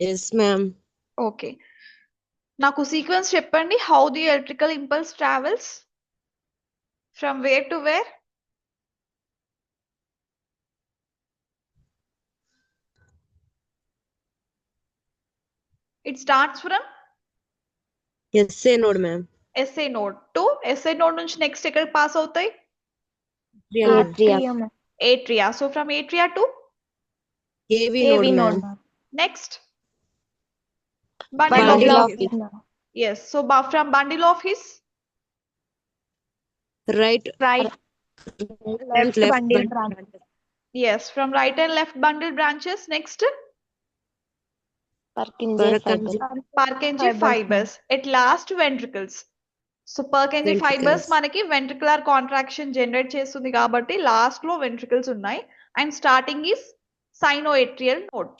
Yes, ma'am. Okay. నాకు sequence చెప్పండి, how the electrical impulse travels from where to where? It starts from SA node, ma'am. SA node to SA node నుంచి next ఎక్కడ pass అవుతాయి? Atrium. Atria. So from atria to AV AV node, node. ma'am. next bundle Bundle of of His. Yes. So from bundle of His, Right Right. and left bundle bundle. yes, from right and left bundle branches. Next Purkinje Purkinje. fibers. Purkinje fibers at last ventricles. So Purkinje fibers Ventricles. మనకి ventricular contraction generate చేస్తుంది కాబట్టి last లో ventricles ఉన్నాయి, and starting is sinoatrial node.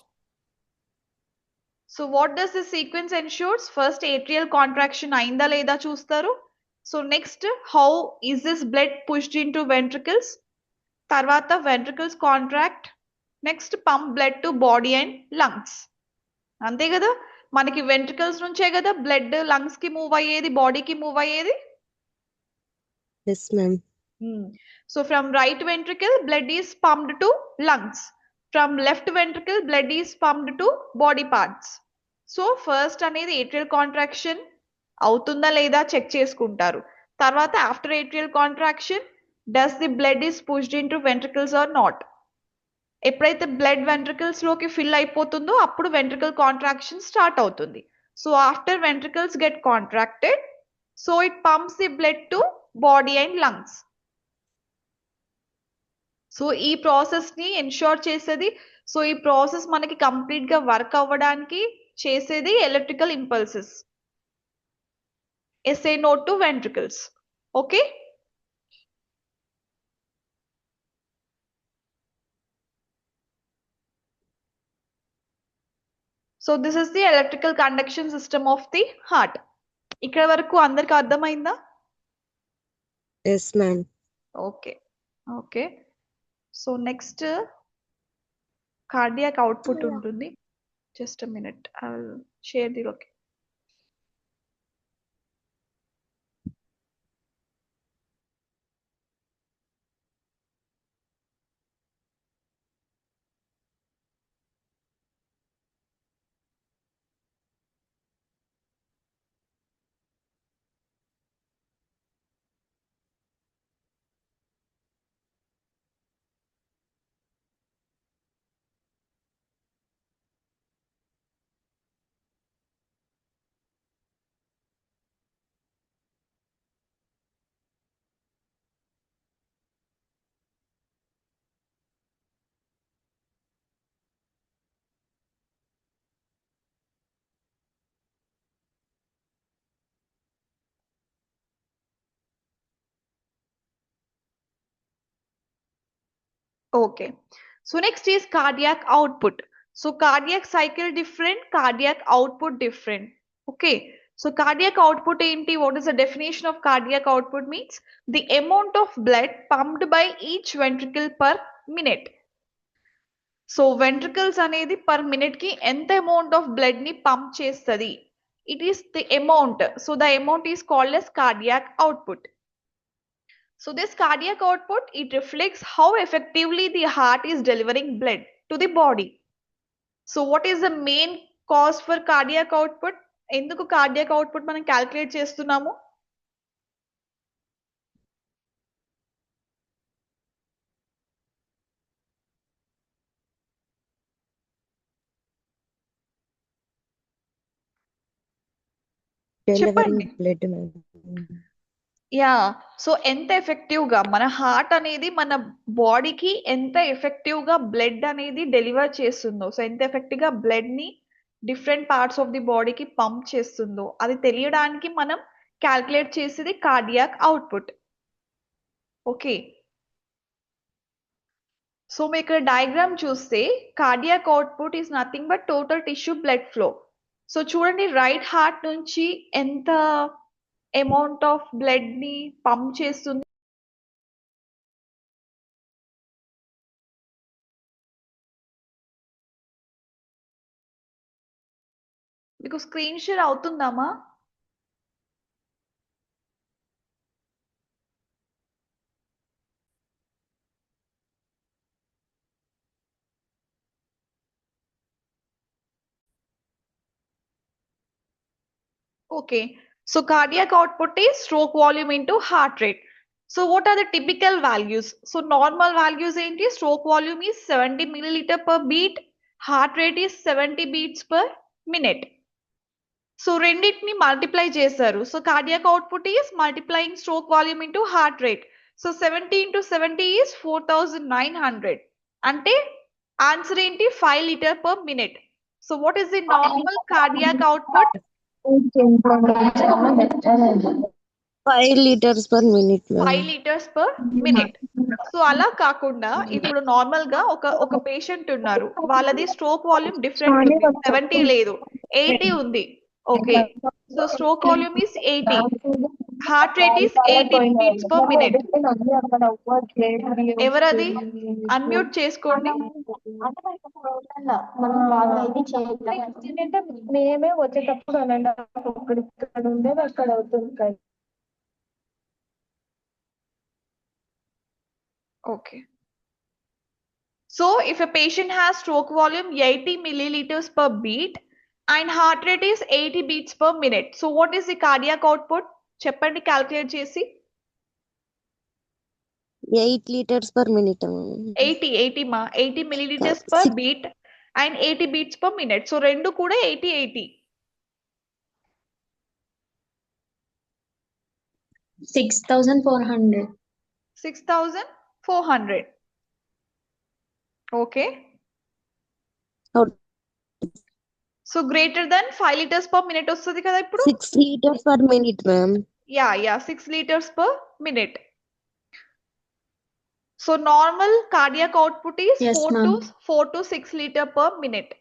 So what does this sequence ensures? First atrial contraction అయిందా లేదా చూస్తారు. So next, how is this blood pushed into ventricles, తర్వాత ventricles contract, next pump blood to body and lungs. అంతే కదా, మనకి ventricles నుంచే కదా blood lungs కి మూవ్ అయ్యేది, బాడీకి మూవ్ అయ్యేది. Yes, ma'am. So from right ventricle, blood is pumped to lungs. From left ventricle, blood is pumped to body parts. So first అనేది atrial contraction అవుతుందా లేదా చెక్ చేసుకుంటారు. తర్వాత after atrial contraction, does the blood is pushed into ventricles or not? ఎప్పుడైతే blood ventricles లోకి fill అయిపోతుందో అప్పుడు ventricle contraction start అవుతుంది. So after ventricles get contracted, so it pumps the blood to body and lungs. So ఈ process ని ensure చేసేది so ఈ process మనకి కంప్లీట్ గా వర్క్ అవ్వడానికి చేసేది electrical impulses. SA node to ventricles. Okay. So this is the electrical conduction system of the heart. ఇక్కడ వరకు అందరికి అర్థమైందా? Yes, ma'am. Okay okay. So next cardiac output ఉంటుంది. Just a minute, I will share the location. Okay. So next is cardiac output. So cardiac cycle different, cardiac output different. Okay. So cardiac output ఏంటి? What is the definition of cardiac output? Means the amount of blood pumped by each ventricle per minute. So ventricles అనేది per minute కి ఎంత amount of blood ని pump చేస్తుంది? It is the amount. So the amount is called as cardiac output. So this cardiac output, it reflects how effectively the heart is delivering blood to the body. So what is the main cause for cardiac output? ఎందుకు cardiac output మనం calculate చేస్తున్నాము? Delivering చెప్పండి. blood, ma'am. Yeah. So ఎంత effective గా మన heart అనేది మన బాడీకి ఎంత ఎఫెక్టివ్ గా బ్లడ్ అనేది డెలివర్ చేస్తుందో, సో ఎంత ఎఫెక్టివ్ గా బ్లడ్ ని డిఫరెంట్ పార్ట్స్ ఆఫ్ ది బాడీకి పంప్ చేస్తుందో అది తెలియడానికి మనం క్యాల్కులేట్ చేసేది కార్డియాక్ అవుట్పుట్. ఓకే. సో మీకు ఇక్కడ డయాగ్రామ్ చూస్తే cardiac output is nothing but total tissue blood flow. So చూడండి, రైట్ హార్ట్ నుంచి ఎంత అమౌంట్ ఆఫ్ బ్లడ్ ని పంప్ చేస్తుంది. మీకు స్క్రీన్ షేర్ అవుతుందమ్మా? Okay, so cardiac output is stroke volume into heart rate. So what are the typical values? So normal values ఏంటి? Stroke volume is 70 milliliter per beat, heart rate is 70 beats per minute. So రెండింటిని multiply చేశారు. So cardiac output is multiplying stroke volume into heart rate. So 70 into 70 is 4900. అంటే answer ఏంటి? 5 litre per minute. So what is the normal cardiac output? 5 liters per minute, ma'am. 5 liters per minute. So అలా కాకుండా ఇప్పుడు normal గా ఒక patient ఉన్నారు, వాళ్ళది stroke volume different ఉంది. 70 లేదు, 80 ఉంది. Okay. So stroke volume is 80, heart rate is 80 beats per minute. ఎవరది? అన్మ్యూట్ చేసుకోండి. మేమే వచ్చేటప్పుడు అనండి ఇక్కడ ఉండేది అక్కడ అవుతుంది. Okay. So if a patient has stroke volume 80 milliliters per beat and heart rate is 80 beats per minute, so what is the cardiac output? చెప్పండి క్యాల్కులేట్ చేసి. 8 liters per minute, ma'am. 80 మా 80 milliliters per beat and 80 beats per minute. So రెండు కూడా 80. 6,400. 6,400. Okay. How- so greater than 5 liters per minute వస్తుంది కదా ఇప్పుడు 6 liters per minute, ma'am. Yeah 6 liters per minute. So normal cardiac output is Yes, 4 to 6 liter per minute.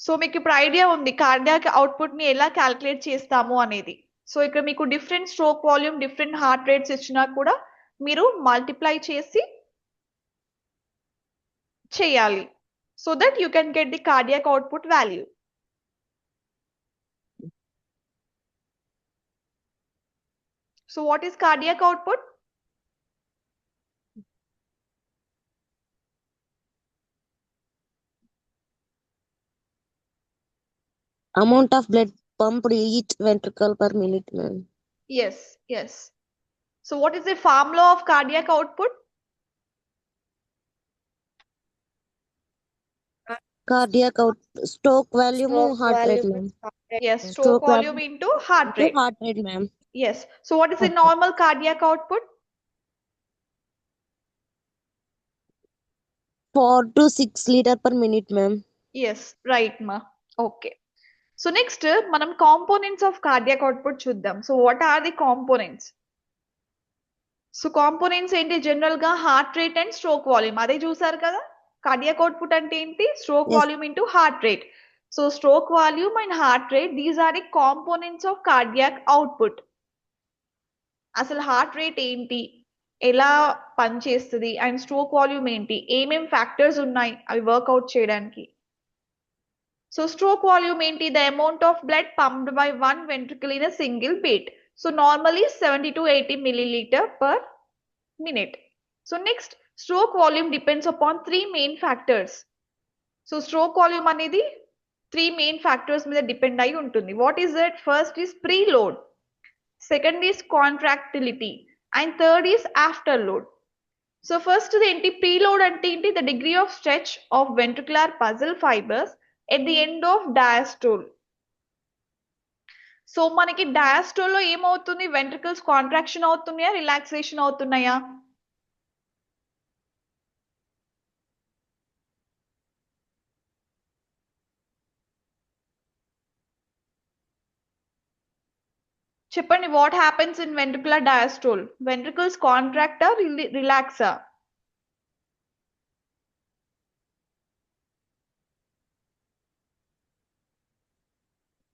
So మీకు ఇప్పుడు idea ఉంది cardiac output ని ఎలా క్యాలిక్యులేట్ చేస్తాము అనేది. సో ఇక్కడ మీకు different stroke volume different heart rates ఇచ్చినా కూడా మీరు మల్టిప్లై చేసి చేయాలి so that you can get the cardiac output value. So what is cardiac output? Amount of blood pumped each ventricle per minute, ma'am. Yes. So what is the formula of cardiac output? Cardiac stroke volume, Stroke heart rate, volume, ma'am. heart rate. Yes, Stroke stroke volume into heart rate. Heart rate, ma'am. Yes. So what is the Okay. normal cardiac output? 4 to 6 liter per minute, ma'am. Yes, right, ma. Okay. So next, మనం components of cardiac output చూద్దాం. So what are the components? So components ఏంటి general గా heart rate and stroke volume అదే చూసారు కదా. Cardiac output అంటే ఏంటి stroke Yes. Volume into heart rate. So stroke volume and heart rate these are the components of cardiac output. అసలు heart rate ఏంటి ఎలా పనిచేస్తుంది అండ్ స్ట్రోక్ వాల్యూమ్ ఏంటి ఏమేం ఫ్యాక్టర్స్ ఉన్నాయి అవి వర్కౌట్ చేయడానికి. సో స్ట్రోక్ వాల్యూమ్ ఏంటి the amount of blood pumped by one ventricle in a single beat. So normally 70 to 80 milliliter per minute. So next, stroke volume depends upon three main factors. So stroke volume అనేది three main factors మీద depend అయి ఉంటుంది. What is it? First is preload, second is contractility, and third is afterload. So first ఏంటి preload అంటే ఏంటి the degree of stretch of ventricular muscle fibers at the end of diastole. So మనకి డయాస్టోల్లో ఏమవుతుంది ventricles contraction అవుతున్నాయా relaxation అవుతున్నాయా? చెప్పండి what happens in ventricular diastole? Ventricles కాంట్రాక్టా రిలాక్సా?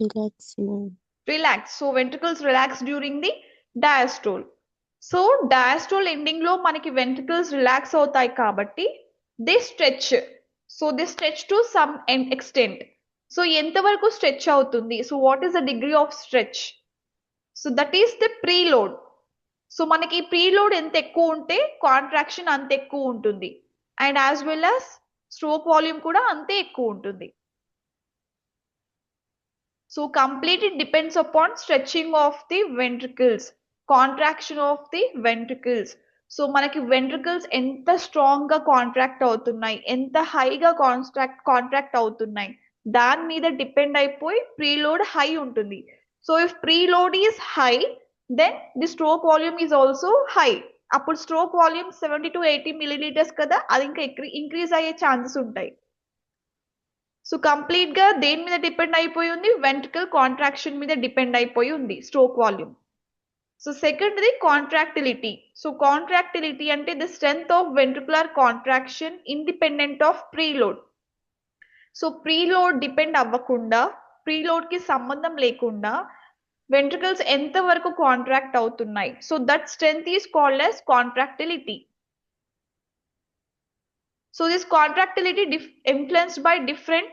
Relax, ma'am. Relax. So ventricles relax during the diastole. So diastole ending లో మనకి ventricles relax అవుతాయి కాబట్టి they stretch. So they stretch to some extent. So ఎంత వరకు stretch అవుతుంది? So what is the degree of stretch? So that is the preload. So మనకి preload ఎంత ఎక్కువ ఉంటే కాంట్రాక్షన్ అంత ఎక్కువ ఉంటుంది and as well as stroke volume కూడా అంతే ఎక్కువ ఉంటుంది. So completely depends upon stretching of the ventricles, contraction of the ventricles. So మనకి ventricles ఎంత స్ట్రాంగ్ గా కాంట్రాక్ట్ అవుతున్నాయి ఎంత హైగా కాంట్రాక్ట్ అవుతున్నాయి దాని మీద డిపెండ్ అయిపోయి ప్రీలోడ్ హై ఉంటుంది. So if preload is high then the stroke volume is also high. అప్పుడు స్ట్రోక్ వాల్యూమ్ 70 to 80 milliliters కదా అది ఇంకా ఇంక్రీజ్ అయ్యే ఛాన్సెస్ ఉంటాయి. సో కంప్లీట్ గా దేని మీద డిపెండ్ అయిపోయి ఉంది వెంట్రికల్ కాంట్రాక్షన్ మీద డిపెండ్ అయిపోయి ఉంది స్ట్రోక్ వాల్యూమ్. సో సెకండ్ది కాంట్రాక్టిలిటీ. సో కాంట్రాక్టిలిటీ అంటే the strength of ventricular contraction independent of preload. So preload depend అవ్వకుండా ప్రీలోడ్ కి సంబంధం లేకుండా వెంట్రికల్స్ ఎంత వరకు కాంట్రాక్ట్ అవుతున్నాయి so that strength is called as కాంట్రాక్టిలిటీ. So this contractility influenced by different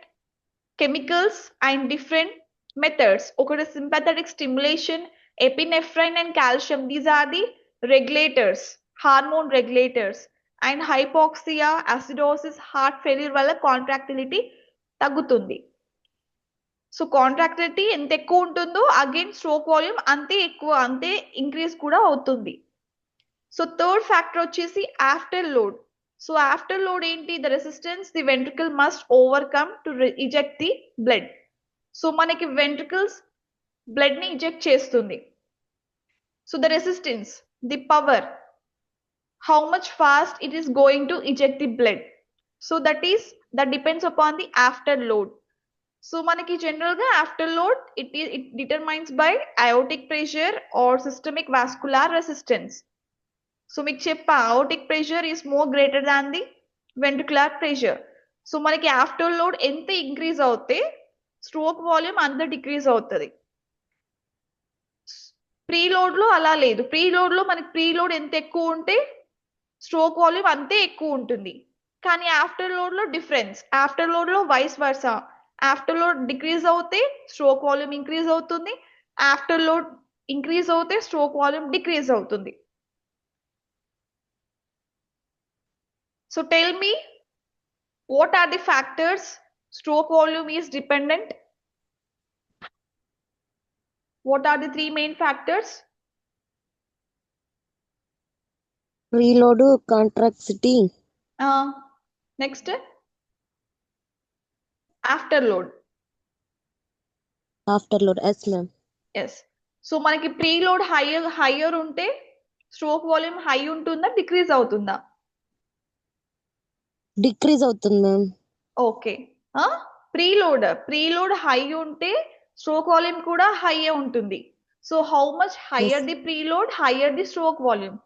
chemicals and different methods. Okay, sympathetic stimulation, epinephrine and calcium. These are the regulators, hormone regulators. And hypoxia, acidosis, heart failure వల్ల contractility తగ్గుతుంది. So contractility ఎంత ఎక్కువ ఉంటుందో again stroke volume అంతే increase కూడా అవుతుంది. So third factor వచ్చేసి after load. So after load ఏంటి the resistance the ventricle must overcome to eject the blood. So మనకి ventricles blood ని eject చేస్తుంది. So the resistance, the power, how much fast it is going to eject the blood. So that depends upon the afterload. So మనకి general గా afterload it determines by aortic pressure or systemic vascular resistance. So మీకు చెప్పా aortic pressure is more greater than the ventricular pressure. So మనకి afterload ఎంత increase అవుతే stroke volume అంత decrease అవుతుంది. Preload లో అలా లేదు. ప్రీలోడ్ లో మనకి ప్రీలోడ్ ఎంత ఎక్కువ ఉంటే స్ట్రోక్ వాల్యూమ్ అంతే ఎక్కువ ఉంటుంది. కానీ ఆఫ్టర్ లోడ్ లో డిఫరెన్స్. ఆఫ్టర్ లోడ్ లో vice versa. Afterload decrease అవుతే స్ట్రోక్ వాల్యూమ్ ఇంక్రీజ్ అవుతుంది. ఆఫ్టర్ లోడ్ ఇంక్రీజ్ అవుతే స్ట్రోక్ వాల్యూమ్ డిక్రీజ్ అవుతుంది. So tell me what are the factors stroke volume is dependent? What are the three main factors? Preload, contractility. Next, afterload. Afterload, yes ma'am. Yes. So మనకి preload higher ఉంటే stroke volume high ఉంటుందా decrease అవుతుందా? Decrease అవుతుంది ma'am. Okay. Preload high ఉంటే stroke volume కూడా high ఉంటుంది. So how much higher the preload hire the stroke volume.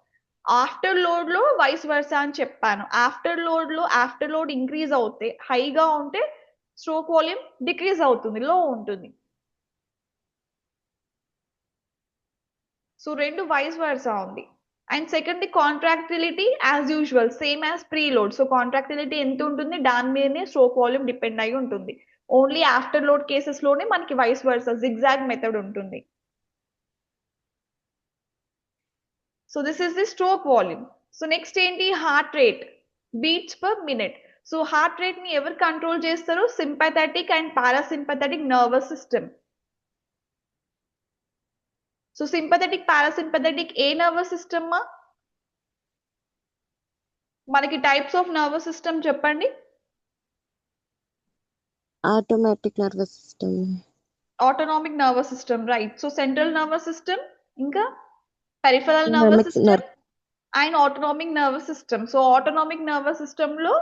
After load లో vice versa అని చెప్పాను. ఆఫ్టర్ లోడ్ ఇంక్రీజ్ అవుతే హైగా ఉంటే స్ట్రోక్ వాల్యూమ్ డిక్రీజ్ అవుతుంది, లో ఉంటుంది. సో రెండు వైస్ వర్సా ఉంది. And second the contractility as usual same as preload. So contractility ఎంత ఉంటుంది దాని మీదనే స్ట్రోక్ వాల్యూమ్ డిపెండ్ అయి ఉంటుంది. ఓన్లీ ఆఫ్టర్ లోడ్ కేసెస్ లోనే మనకి వైస్ వర్సా జిగ్జాగ్ మెథడ్ ఉంటుంది. So this is the stroke volume. So next ఏంటి heart rate, beats per minute. So heart rate ని ఎవరు కంట్రోల్ చేస్తారు? Sympathetic and parasympathetic nervous system. So sympathetic parasympathetic ఏ nervous system? మనకి types of nervous system చెప్పండి. Automatic nervous system, autonomic nervous system, right. So central nervous system, ఇంకా peripheral nervous system and autonomic nervous system. So autonomic nervous system లో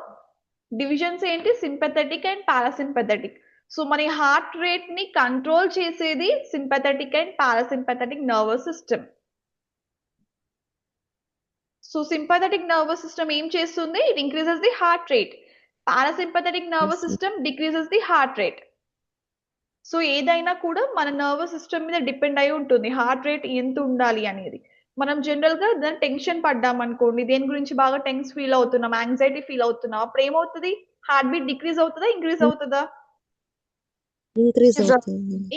divisions ఏంటి? Sympathetic and parasympathetic. So మన heart rate ని control చేసేది sympathetic and parasympathetic nervous system. So sympathetic nervous system ఏం చేస్తుంది? It increases the heart rate. Parasympathetic nervous system decreases the heart rate. So ఏదైనా కూడా మన నర్వస్ సిస్టమ్ మీద depend అయి ఉంటుంది హార్ట్ రేట్ ఎంత ఉండాలి అనేది. మనం జనరల్ గా దాని టెన్షన్ పడ్డాం అనుకోండి, దేని గురించి బాగా టెన్స్ ఫీల్ అవుతున్నాం, యాంగ్జైటీ ఫీల్ అవుతున్నాం, అప్పుడు ఏమవుతుంది? హార్ట్ బీట్ డిక్రీజ్ అవుతుందా ఇంక్రీజ్ అవుతుందా?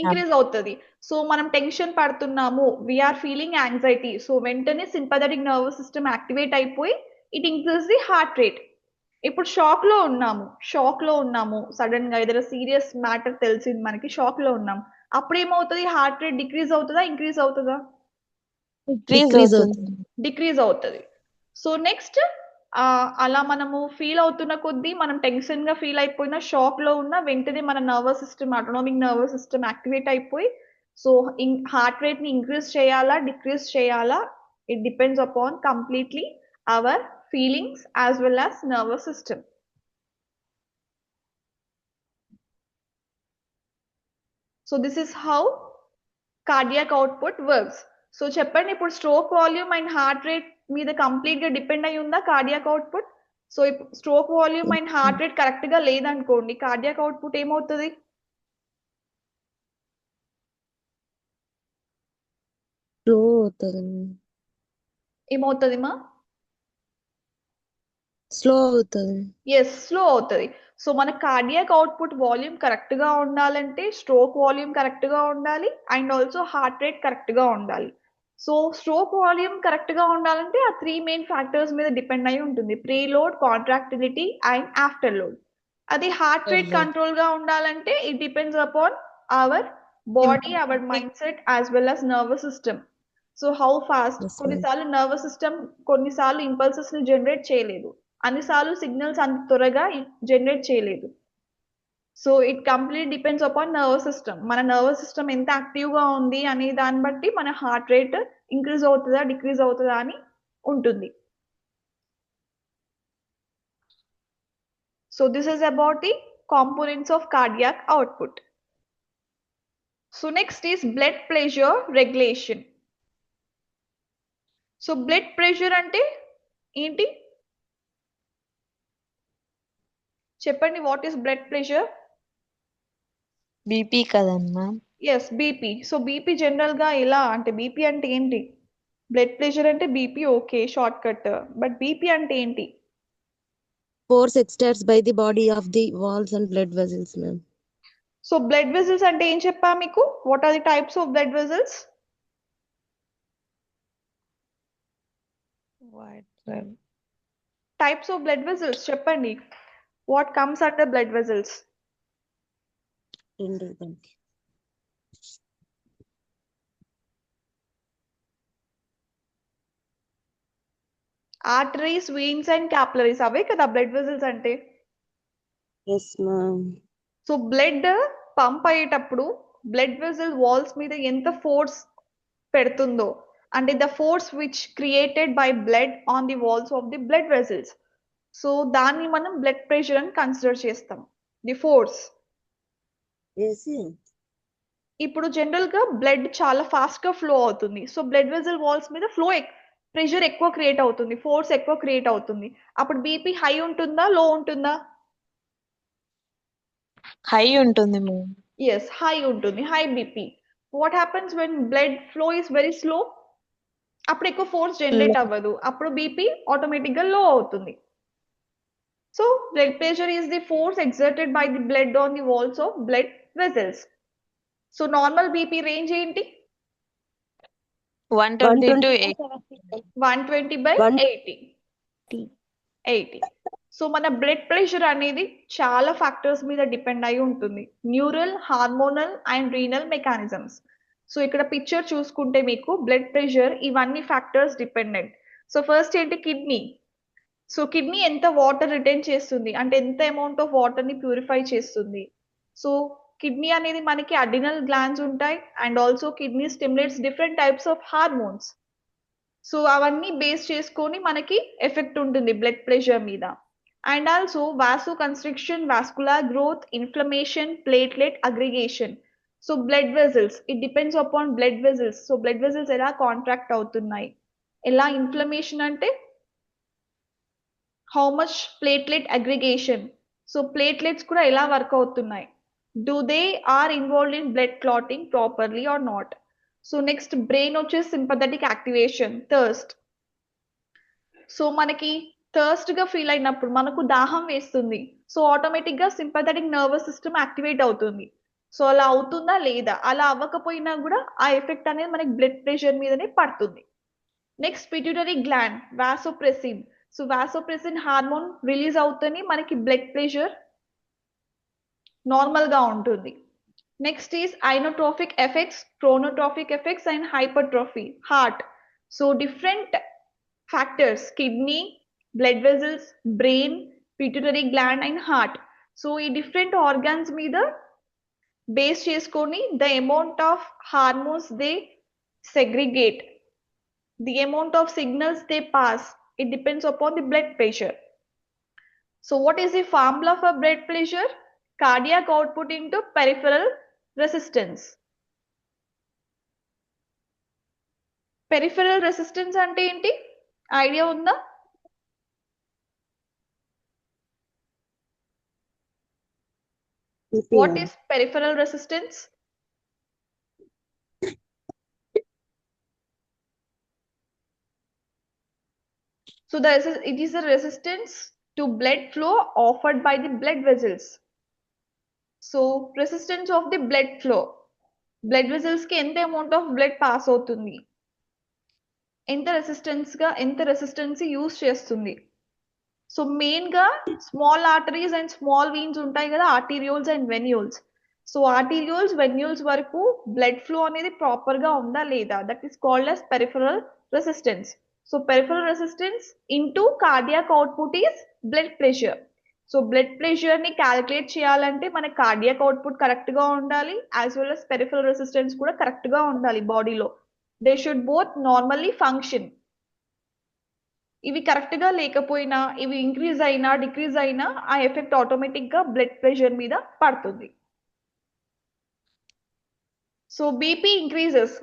ఇంక్రీజ్ అవుతుంది. సో మనం టెన్షన్ పడుతున్నాము, వీఆర్ ఫీలింగ్ యాంగ్జైటీ, సో వెంటనే సింపథెటిక్ నర్వస్ సిస్టమ్ యాక్టివేట్ అయిపోయి it increase the heart rate. ఇప్పుడు షాక్ లో ఉన్నాము సడన్ గా ఏదైనా సీరియస్ మ్యాటర్ తెలిసింది మనకి, షాక్ లో ఉన్నాం, అప్పుడు ఏమవుతుంది? హార్ట్ రేట్ డిక్రీజ్ అవుతుందా ఇంక్రీజ్ అవుతుందా? డిక్రీజ్ అవుతుంది. సో నెక్స్ట్ అలా మనము ఫీల్ అవుతున్న కొద్దీ మనం టెన్షన్ గా ఫీల్ అయిపోయినా, షాక్ లో ఉన్న వెంటనే మన nervous system autonomic nervous system activate అయిపోయి సో హార్ట్ రేట్ ని ఇంక్రీజ్ చేయాలా డిక్రీజ్ చేయాలా, it depends upon completely our feelings as well as nervous system. So this is how cardiac output works. So చెప్పండి ఇప్పుడు stroke volume and heart rate మీద complete గా depend అయి ఉందా cardiac output? So stroke volume and heart rate correct గా లేదనుకోండి, cardiac output ఏమవుతుంది? ఏమవుతుంది మా? స్లో అవుతుంది. ఎస్, స్లో అవుతుంది. సో మన కార్డియాక్ అవుట్పుట్ వాల్యూమ్ కరెక్ట్ గా ఉండాలంటే స్ట్రోక్ వాల్యూమ్ కరెక్ట్ గా ఉండాలి and also heart rate correct గా ఉండాలి. సో స్ట్రోక్ వాల్యూమ్ కరెక్ట్ గా ఉండాలంటే ఆ త్రీ మెయిన్ ఫ్యాక్టర్స్ మీద డిపెండ్ అయి ఉంటుంది, preload, contractility and afterload. అది హార్ట్ రేట్ కంట్రోల్ గా ఉండాలంటే it depends upon our body, our mindset as well as nervous system. So how fast, కొన్నిసార్లు నర్వస్ సిస్టమ్ కొన్నిసార్లు ఇంపల్సెస్ ని generate చేయలేదు, అన్నిసార్లు సిగ్నల్స్ అంత త్వరగా జనరేట్ చేయలేదు. So it complete depends upon nervous system. మన నర్వస్ సిస్టమ్ ఎంత యాక్టివ్ గా ఉంది అనే దాన్ని బట్టి మన హార్ట్ రేట్ ఇంక్రీజ్ అవుతుందా డిక్రీజ్ అవుతుందా అని ఉంటుంది. So this is about the components of cardiac output. So next is blood pressure regulation. So blood pressure అంటే ఏంటి చెప్పండి, what is blood pressure? BP కదమ్మా. Yes, BP. So BP general గా ఎలా అంటే బీపీ అంటే ఏంటి? బ్లడ్ ప్రెషర్ అంటే BP, okay, shortcut. But BP అంటే ఏంటి? Force exerted by the body of the walls and blood vessels, ma'am. So blood vessels అంటే ఏం చెప్పా మీకు? What are the types of blood vessels? Types of blood vessels చెప్పండి. What comes under blood vessels? Arteries, veins and capillaries, అవే కదా blood vessels అంటే. Yes, ma'am. So blood pump అయ్యేటప్పుడు blood vessel walls మీద ఎంత ఫోర్స్ పెడుతుందో, అంటే the force which created by blood on the walls of the blood vessels, so దాన్ని మనం బ్లడ్ ప్రెషర్ అని కన్సిడర్ చేస్తాం, ది ఫోర్స్. Yes. ఇప్పుడు జనరల్ గా బ్లడ్ చాలా ఫాస్ట్ గా ఫ్లో అవుతుంది. సో బ్లడ్ వెజల్ వాల్స్ మీద ప్రెషర్ ఎక్కువ క్రియేట్ అవుతుంది, ఫోర్స్ ఎక్కువ క్రియేట్ అవుతుంది. అప్పుడు బీపీ హై ఉంటుందా, లో ఉంటుందా? హై ఉంటుంది మ్యామ్. Yes, high ఉంటుంది, high BP. What happens when blood flow is very slow? అప్పుడు ఎక్కువ ఫోర్స్ జనరేట్ అవ్వదు, అప్పుడు బీపీ ఆటోమేటిక్ గా లో అవుతుంది. So blood pressure is the force exerted by the blood on the walls of blood vessels. So normal BP range ఏంటి? 120 to 120/80. 80. సో మన బ్లడ్ ప్రెషర్ అనేది చాలా ఫ్యాక్టర్స్ మీద డిపెండ్ అయి ఉంటుంది, neural, hormonal and renal mechanisms. So ఇక్కడ పిక్చర్ చూసుకుంటే మీకు బ్లడ్ ప్రెషర్ ఇవన్నీ ఫ్యాక్టర్స్ డిపెండెంట్. సో ఫస్ట్ ఏంటి? కిడ్నీ. సో కిడ్నీ ఎంత వాటర్ రిటైన్ చేస్తుంది, అంటే ఎంత అమౌంట్ ఆఫ్ వాటర్ ని ప్యూరిఫై చేస్తుంది. సో కిడ్నీ అనేది మనకి అడ్రినల్ గ్లాండ్స్ ఉంటాయి, and also kidney stimulates different types of hormones. So అవన్నీ బేస్ చేసుకొని మనకి ఎఫెక్ట్ ఉంటుంది బ్లడ్ ప్రెషర్ మీద. And also vasoconstriction, vascular growth, inflammation, platelet aggregation. So blood vessels, it depends upon blood vessels. So blood vessels ఎలా contract అవుతున్నాయి, ఎలా inflammation అంటే how much platelet aggregation. So platelets కూడా ఎలా work అవుతున్నాయి, do they are involved in blood clotting properly are not. So next brain వచ్చేసి sympathetic activation, thirst. So మనకి thirst గా ఫీల్ అయినప్పుడు మనకు దాహం వేస్తుంది, సో ఆటోమేటిక్ గా సింపథెటిక్ నర్వస్ సిస్టమ్ యాక్టివేట్ అవుతుంది. సో అలా అవుతుందా లేదా? అలా అవ్వకపోయినా కూడా ఆ ఎఫెక్ట్ అనేది మనకి బ్లడ్ ప్రెషర్ మీదనే పడుతుంది. Next pituitary gland, vasopressin. So vasopressin hormone release అవుతూనే మనకి బ్లడ్ ప్రెషర్ నార్మల్ గా ఉంటుంది. Next is inotropic effects, chronotropic effects and hypertrophy, heart. So different factors, kidney, blood vessels, brain, pituitary gland and heart. So ఈ different organs మీద base చేసుకొని the amount of hormones they segregate, the amount of signals they pass, it depends upon the blood pressure. So what is the formula for blood pressure? Cardiac output into peripheral resistance. Peripheral resistance అంటే ఏంటి, idea ఉందా? What is peripheral resistance? So it is a resistance to blood flow offered by the blood vessels. So resistance of the blood flow, blood vessels కి ఎంత amount of blood pass అవుతుంది, ఎంత resistance use చేస్తుంది. So main గా small arteries and small veins ఉంటాయి కదా, arterioles and venules. So arterioles, venules వరకు blood flow అనేది ప్రాపర్ గా ఉందా లేదా, that is called as peripheral resistance. So peripheral resistance into cardiac output is blood pressure. So blood pressure ని calculate చేయాలంటే మన కార్డియాక్ అవుట్పుట్ కరెక్ట్ గా ఉండాలి, as well as peripheral resistance కూడా కరెక్ట్ గా ఉండాలి బాడీలో. They should both normally function. ఇవి కరెక్ట్ గా లేకపోయినా, ఇవి ఇంక్రీజ్ అయినా డిక్రీజ్ అయినా ఆ ఎఫెక్ట్ ఆటోమేటిక్ గా బ్లడ్ ప్రెషర్ మీద పడుతుంది. So BP increases.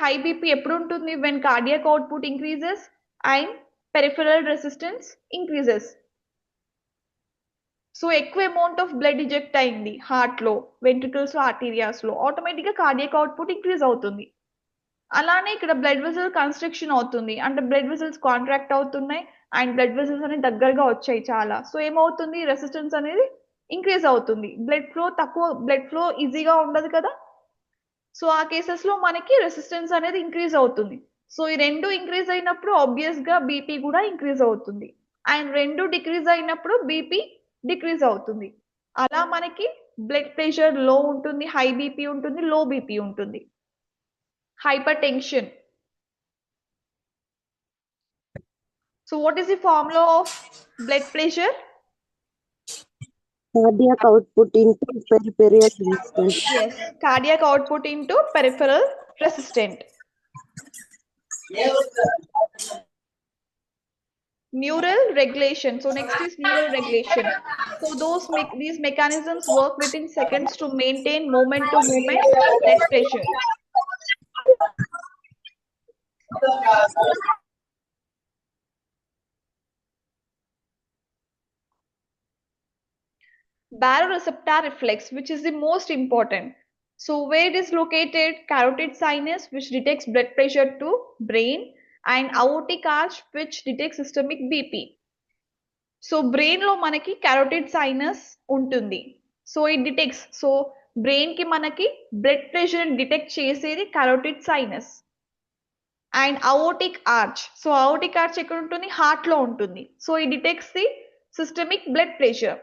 High BP ఎప్పుడు ఉంటుంది? When cardiac output increases and peripheral resistance increases. So ఎక్కువ అమౌంట్ ఆఫ్ బ్లడ్ ఇంజెక్ట్ అయింది హార్ట్ లో, వెంట్రికల్స్ లో, ఆర్టీరియాస్ లో, ఆటోమేటిక్ గా కార్డియాక్ అవుట్పుట్ ఇంక్రీజ్ అవుతుంది. అలానే ఇక్కడ బ్లడ్ వెసల్ కన్స్ట్రక్షన్ అవుతుంది, అంటే బ్లడ్ వెసల్స్ కాంట్రాక్ట్ అవుతున్నాయి అండ్ బ్లడ్ వెసల్స్ అనేవి దగ్గరగా వచ్చాయి చాలా. సో ఏమవుతుంది? రెసిస్టెన్స్ అనేది ఇంక్రీజ్ అవుతుంది. బ్లడ్ ఫ్లో ఈజీగా ఉండదు కదా. సో ఆ కేసెస్ లో మనకి రెసిస్టెన్స్ అనేది ఇంక్రీజ్ అవుతుంది. సో ఈ రెండు ఇంక్రీజ్ అయినప్పుడు ఆబ్వియస్ గా బీపీ కూడా ఇంక్రీజ్ అవుతుంది, అండ్ రెండు డిక్రీజ్ అయినప్పుడు బీపీ డిక్రీజ్ అవుతుంది. అలా మనకి బ్లడ్ ప్రెషర్ లో ఉంటుంది, హై బీపీ ఉంటుంది, లో బీపీ ఉంటుంది. Hypertension. So what is the formula of blood pressure? Cardiac output into peripheral resistance. Yes, cardiac output into peripheral resistant. Neural regulation. So next is neural regulation. So these mechanisms work within seconds to maintain moment to moment blood pressure. Baroreceptor reflex, which is the most important. So where it is located? Carotid sinus, which detects blood pressure to brain, and aortic arch, which detects systemic BP. So brain lo manaki carotid sinus untundi. So it detects. So brain ki manaki blood pressure detect chesedi carotid sinus. And aortic arch. So aortic arch ekkada untundi? Heart lo untundi. So it detects the systemic blood pressure.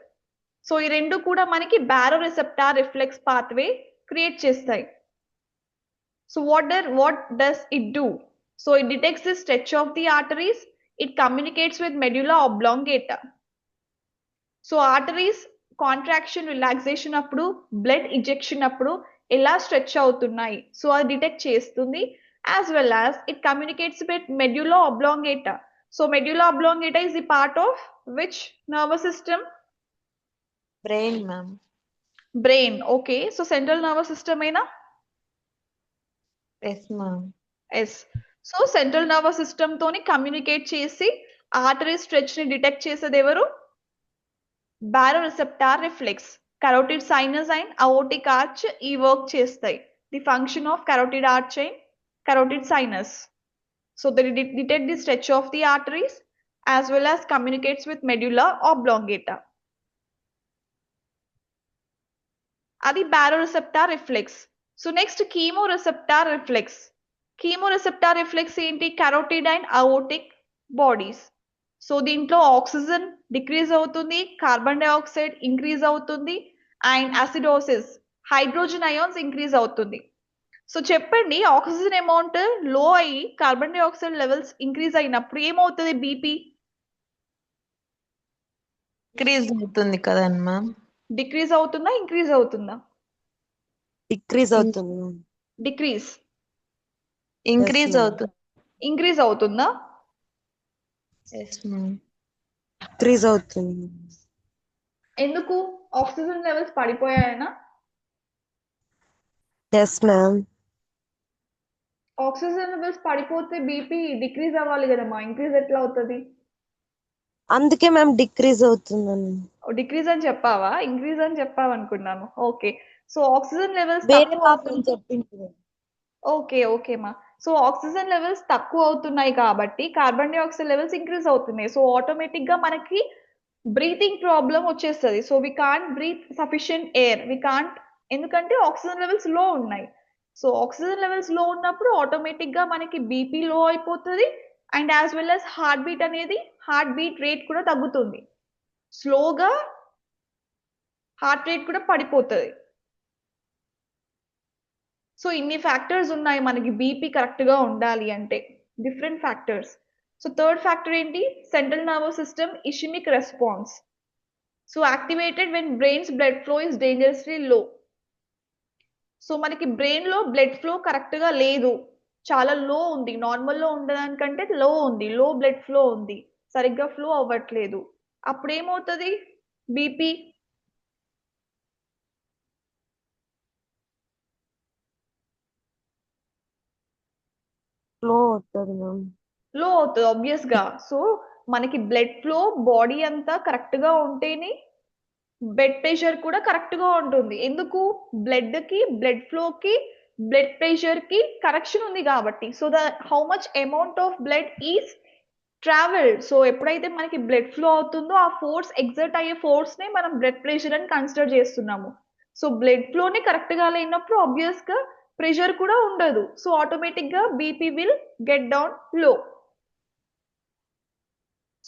So ఈ రెండు కూడా మనకి బారోరెసెప్టార్ reflex pathway create చేస్తాయి. So what does it do? So it detects the stretch of the arteries, it communicates with medulla ఆబ్లాంగేటా. So arteries contraction relaxation అప్పుడు, blood injection అప్పుడు ఎలా stretch అవుతున్నాయి, so అది డిటెక్ట్ చేస్తుంది. As well as it communicates with medulla ఆబ్లాంగేటా. So medulla ఆబ్లాంగేటా is the part of which nervous system? Brain ma'am. Brain. Okay, so central nervous system ఏనా? Yes ma'am. Yes. So central nervous system తోని communicate చేసి artery stretch ని detect చేసేది ఎవరు? Baroreceptor reflex. Carotid sinus and aortic arch ఈ work చేస్తాయి. The function of carotid arch and carotid sinus. So they detect the stretch of the arteries as well as communicates with medulla oblongata. అది baroreceptor reflex. So next chemoreceptor reflex. Chemoreceptor reflex ఏంటి? Carotid and aortic bodies. So దీంట్లో oxygen decrease అవుతుంది, carbon dioxide increase అవుతుంది, and acidosis hydrogen ions increase అవుతుంది. So చెప్పండి, oxygen amount low అయ్యి carbon dioxide levels increase అయినప్పుడు ఏమవుతుంది? BP increase అవుతుంది కదండి మ్యామ్. డిక్రీజ్ అవుతుందా, ఇంక్రీజ్ అవుతుందా? Decrease అవుతుంది. డిక్రీజ్. Increase ma'am. అవుతుంది. ఇంక్రీజ్ అవుతుందా? Yes ma'am. Decrease అవుతుంది. ఎందుకు? ఆక్సిజన్ లెవెల్స్ పడిపోయాయనా? Yes, ma'am. ఆక్సిజన్ లెవెల్స్ పడిపోతే బీపీ డిక్రీజ్ అవ్వాలి కదమ్మా, ఇంక్రీజ్ ఎట్లా అవుతుంది? అందుకే మ్యామ్ డిక్రీజ్ అవుతుందని. డిక్రీజ్ అని చెప్పావా, ఇంక్రీజ్ అని చెప్పావు అనుకున్నాను. ఓకే, సో ఆక్సిజన్ లెవెల్స్ వేరే తక్కువ పాపం అవుతుంది. చెప్పింది. ఓకే మా. సో ఆక్సిజన్ లెవెల్స్ తక్కువ అవుతున్నాయి కాబట్టి కార్బన్ డైఆక్సైడ్ లెవెల్స్ ఇంక్రీజ్ అవుతున్నాయి. సో ఆటోమేటిక్ గా మనకి బ్రీతింగ్ ప్రాబ్లం వచ్చేస్తుంది. So we can't breathe sufficient air, we can't, ఎందుకంటే ఆక్సిజన్ లెవెల్స్ లో ఉన్నాయి. సో ఆక్సిజన్ లెవెల్స్ లో ఉన్నప్పుడు ఆటోమేటిక్ గా మనకి బీపీ లో అయిపోతుంది, and as well as heart beat rate కూడా తగ్గుతుంది, స్లోగా హార్ట్ రేట్ కూడా పడిపోతుంది. సో ఇన్ని ఫ్యాక్టర్స్ ఉన్నాయి మనకి బీపీ కరెక్ట్ గా ఉండాలి అంటే, different factors. So third factor ఏంటి? Central nervous system ischemic response. So activated when brain's blood flow is dangerously low. So మనకి బ్రెయిన్ లో బ్లడ్ ఫ్లో కరెక్ట్ గా లేదు, చాలా లో ఉంది, నార్మల్ లో ఉండడానికంటే లో ఉంది, లో బ్లడ్ ఫ్లో ఉంది, సరిగ్గా ఫ్లో అవ్వట్లేదు. అప్పుడు ఏమవుతుంది? బీపీ ఫ్లో అవుతుంది మ్యామ్. లో అవుతుంది ఆబ్వియస్ గా. సో మనకి బ్లడ్ ఫ్లో బాడీ అంతా కరెక్ట్ గా ఉంటేనే బ్లడ్ ప్రెషర్ కూడా కరెక్ట్ గా ఉంటుంది. ఎందుకు? బ్లడ్ కి, బ్లడ్ ఫ్లో కి, బ్లడ్ ప్రెషర్ కి కరెక్షన్ ఉంది కాబట్టి. So the how much amount of blood is travelled. So ఎప్పుడైతే మనకి బ్లడ్ ఫ్లో అవుతుందో ఆ ఫోర్స్, ఎగ్జర్ట్ అయ్యే ఫోర్స్ నే మనం బ్లడ్ ప్రెషర్ అని కన్సిడర్ చేస్తున్నాము. సో బ్లడ్ ఫ్లోని కరెక్ట్ గా లేనప్పుడు ఆబ్వియస్ గా ప్రెషర్ కూడా ఉండదు. సో ఆటోమేటిక్ గా BP will get down low.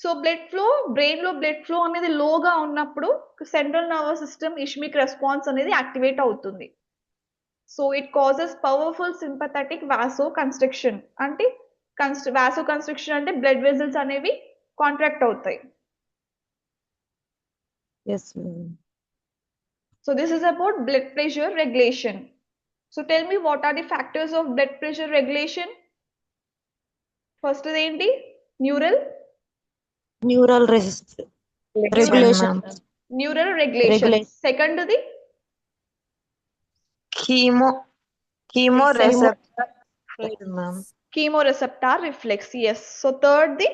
So blood flow, brain లో బ్లడ్ ఫ్లో అనేది లోగా ఉన్నప్పుడు central nervous system ischemic response అనేది యాక్టివేట్ అవుతుంది. So it causes powerful sympathetic vasoconstriction. అంటే వాసో కన్స్ట్రిక్షన్ అంటే బ్లడ్ వెజల్స్ అనేవి కాంట్రాక్ట్ అవుతాయి. Yes, ma'am. So this is about blood pressure regulation. So tell me, what are the factors of blood pressure regulation? First ఏంటి? Neural Neural regulation. ma'am. neural regulation. Regulation. Second the Chemoreceptor ma'am. chemoreceptor reflex. Yes. So third the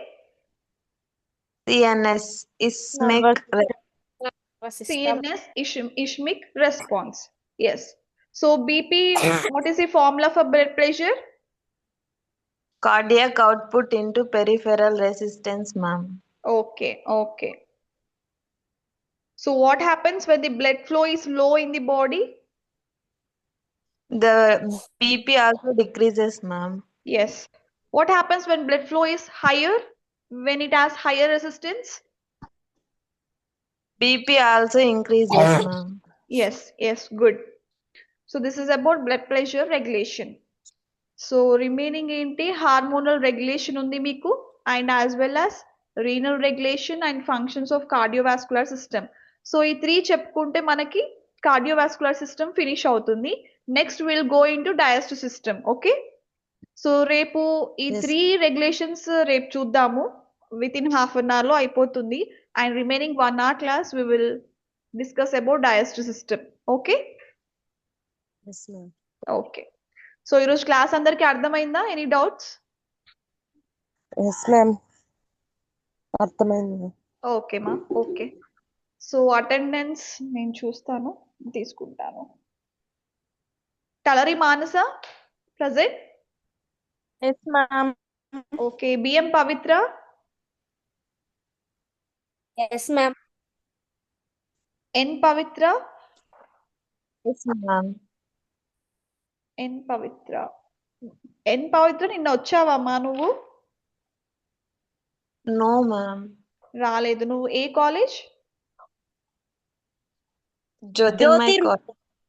CNS ischemic system. CNS ischemic response. Yes. So BP, what is the formula for blood pressure? cardiac output into peripheral resistance, ma'am. Okay, okay. So what happens when the blood flow is low in the body? The BP also decreases, ma'am. Yes. What happens when blood flow is higher? When it has higher resistance? BP also increases, ma'am. Yes, yes, good. So this is about blood pressure regulation. So remaining ఏంటి? Hormonal regulation ఉంది మీకు, and as well as renal regulation and functions of cardiovascular system. So ఈ 3 చెప్పుకుంటే మనకి cardiovascular system finish అవుతుంది. Next will go into digestive system. Okay. So రేపు ఈ Yes. 3 regulations రేపు చూద్దాము. Within half an hour లో అయిపోతుంది. And remaining 1 hour class we will discuss about digestive system. Okay. Yes, ma'am. Okay. So ఈరోజు class అందరికి అర్థమైందా? Any doubts? Yes, ma'am. అర్థమైంది. ఓకే మా. ఓకే. సో అటెండెన్స్ నేను చూస్తాను, తీసుకుంటాను. Kalari Manasa present. Yes, ma'am. Okay. BM Pavitra. Yes, ma'am. N Pavitra. Yes, ma'am. N Pavitra. N Pavitra నిన్న వచ్చావమ్మా నువ్వు? No, ma'am. రాలేదు. నువ్వు ఏ college?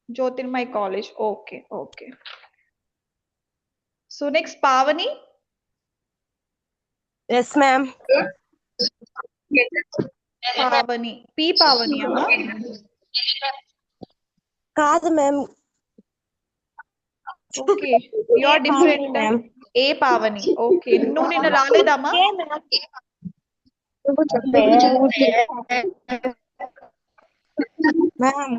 Jyotirmay college. Okay, okay. So next Pavani. Yes, ma'am. Pavani, P Pavani అమ్మా. కాదు ma'am. Okay, you are different. A Pavani. Okay. నువ్వు నిన్న రాలేదమ్మా? మ్యామ్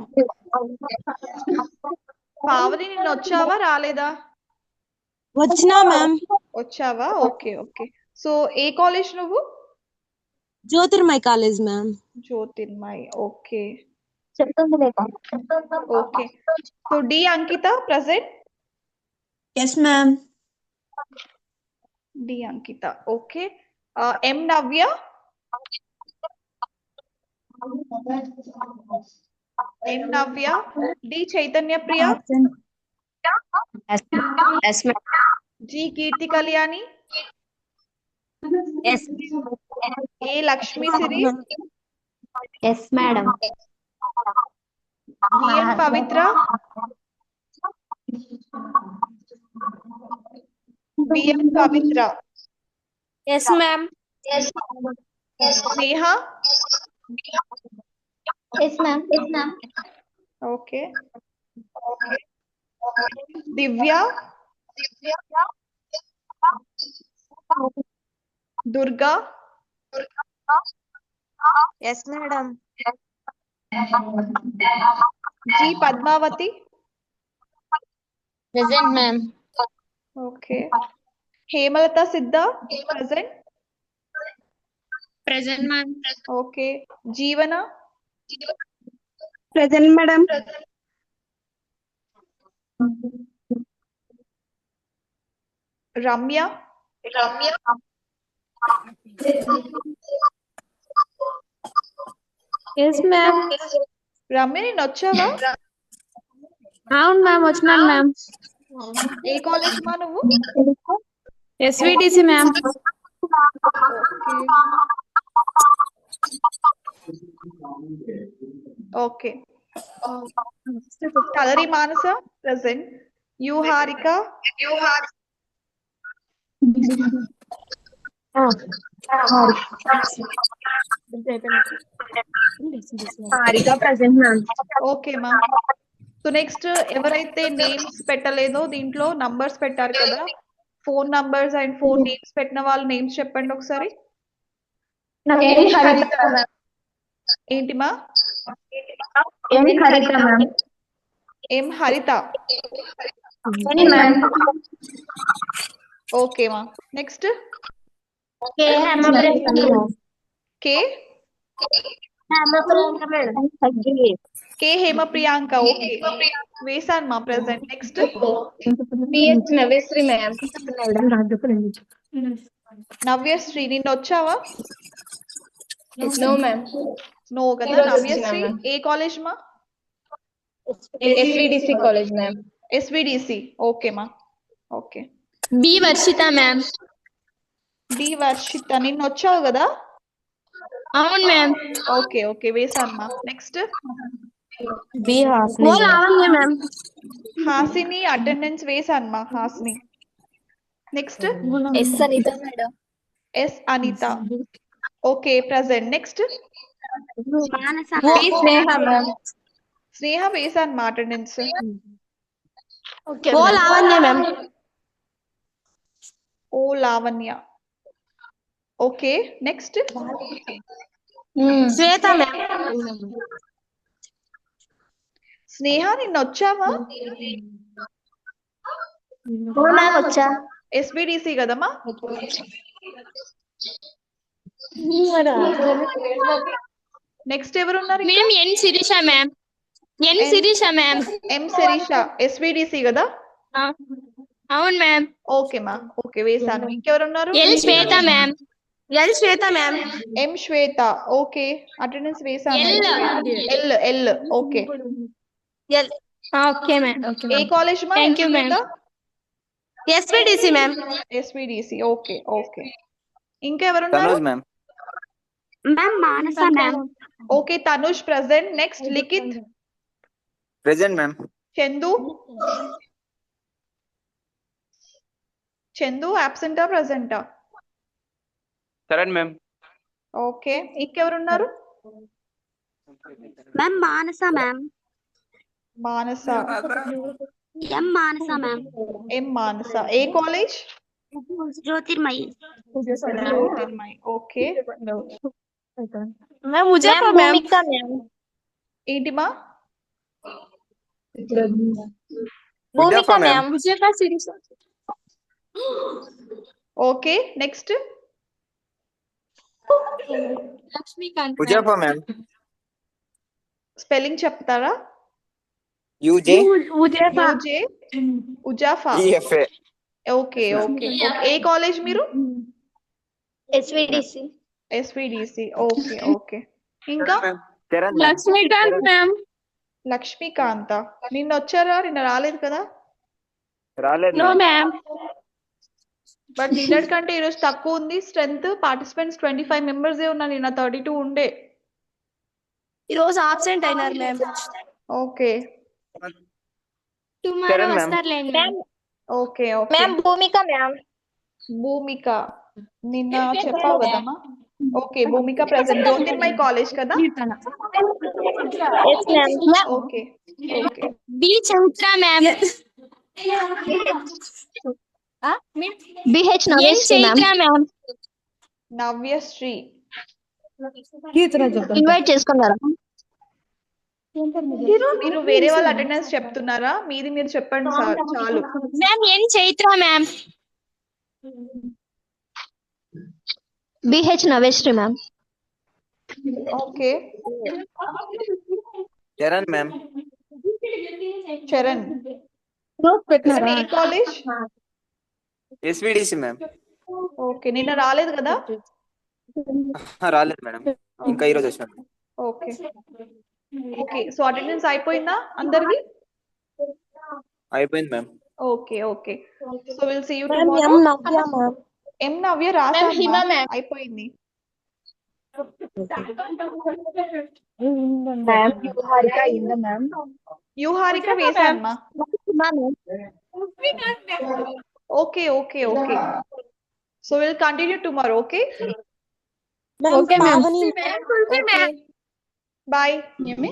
పావని నిన్న వచ్చావా రాలేదా? వచ్చినా మ్యామ్. వచ్చావా? Okay, okay. సో ఏ కాలేజ్ నువ్వు? Jyotirmay college ma'am. Jyotirmay. Okay, చెప్తుంది. Okay. So D Ankita present. Yes, ma'am. D Ankita. Okay. M Navya. M Navya. D Chaitanya Priya. Yes, ma'am. G Keerthi Kalyani. Yes. A Lakshmi Siri. Yes, madam. BN Pavitra. BM Pavitra. Yes, ma'am. Sneha. Yes, ma'am. Yes, ma'am. Okay. Divya. Durga. Yes, madam. G Padmavathi. Present, ma'am. Okay. Hemalatha Siddha present. Present, ma'am. Okay. జీవన. Present, madam. Ramya. Yes, ma'am. Ramya నేను వచ్చావా? అవును ma'am వచ్చినాను ma'am. ఏ college మా నువ్వు? SVDC ma'am. Okay. Kalari Manasa present. U Harika. Harika present ma'am. Okay మా. So next ఎవరైతే నేమ్స్ పెట్టలేదో దీంట్లో నంబర్స్ పెట్టారు కదా, ఫోన్ నంబర్స్ అండ్ 4 నేమ్స్ పెట్టిన వాళ్ళు నేమ్స్ చెప్పండి ఒకసారి. ఏంటి మా? ఎం హరిత. ఓకే మా. Next K. K Hema Priyanka. Okay వేసాను మా ప్రెసెంట్. నెక్స్ట్ నవ్యశ్రీ. నిన్న వచ్చావా? నో కదా. నవ్యశ్రీ ఏ కాలేజ్ మా? SVDC college, ma'am. SVDC. Okay మా. Okay. B Varshita, ma'am. B Varshita. నిన్న వచ్చావు కదా? అవును మ్యామ్. ఓకే ఓకే వేసాను మా. Next O Lavanya ma'am. Hasini attendance వేసాను మా. Hasini. Next S Anitha madam. S Anitha. Okay present. Next Sneha ma'am. Sneha వేసాను మా అటెండెన్స్. O Lavanya ma'am. ఓ Lavanya. Okay. Next Shweta ma'am. Sneha నిన్న వచ్చావా? వచ్చా. ఎస్బిడిసి కదమ్మా? నెక్స్ట్ ఎవరున్నారు? Madam N Sirisha ma'am. N Sirisha ma'am. M Sirisha. SBDC కదా? అవును మ్యామ్. ఓకే మా. ఓకే వేసాను. ఇంకెవరున్నారు? L Shweta ma'am. L Shweta ma'am. M Shweta. Okay attendance వేసాను. L L. Okay. L. Okay ma'am. ఏ కాలేజ్ మా? Thank you ma'am. SVDC ma'am. SVDC. Okay okay. ఇంకెవరున్నారు? Tanuj ma'am. Ma'am Manasa ma'am. Okay Tanush present. Next Likhith. Present ma'am. Chandu. Chandu అబ్సెంటా ప్రెసెంటా? Correct ma'am. Okay. ఇంకెవరున్నారు? Ma'am Manasa ma'am. Manasa. M Manasa ma'am. M Manasa. ఏ college? Jyothirmayi. Jyothirmayi. Okay. Ma'am Muzafa ma'am. ఏంటి మా? Bhoomika ma'am. Muzafa Sirisha. Okay. Next Lakshmikanth. Ujafa ma'am. Spelling చెప్తారా? U J U J. Ujafa. E F A. Okay okay. ఏ college మీరు? SVDC. SVDC. Okay okay. ఇంకా చరణ్. లక్ష్మీకాంత్ మ్యామ్. లక్ష్మీకాంత. నిన్న వచ్చారా? నిన్న రాలేదు కదా? రాలేదు నో మ్యామ్. బట్ నిన్నటి కంటే ఈరోజు తక్కువ ఉంది స్ట్రెంత్. పార్టిసిపెంట్స్ 25 మెంబర్స్ ఉన్నారు. నిన్న 32 ఉండే. ఈరోజు ఆబ్సెంట్ అయినారు ma'am. Okay tomorrow Charan ma'am. వస్తారులేండి ma'am. Okay okay. Ma'am Bhoomika ma'am. Bhoomika నిన్న చెప్పావు కదమ్మా? Okay Bhoomika present. Jyothirmayi college కదా? Yes ma'am. Okay okay. B Chaitra ma'am. BH Naveshri ma'am. Navyasri. Invite చేసుకున్నారా? మీరు వేరే వాళ్ళ అటెండెన్స్ చెప్తున్నారా? మీది మీరు చెప్పండి చాలు. Ma'am N Chaitra ma'am. BH Naveshri ma'am. Okay. Charan ma'am. Charan. ఏ కాలేజ్? SVDC ma'am. ఓకే. నిన్న రాలేదు కదా? రాలేదు మేడం, ఇంకా ఈరోజు వచ్చినాను. Okay okay. సో అటెండెన్స్ అయిపోయిందా అందరిది? అయిపోయింది ma'am. Okay okay. So will see you tomorrow. Navya ma'am. ఎం నవ్య రాసాను. హిమ మ్యామ్. అయిపోయింది. మ్యామ్ హారిక అయిందా మ్యామ్? యూహారిక వేసామ్మా. Okay okay okay. So will continue tomorrow. Okay okay ma'am. Bye. Ma'am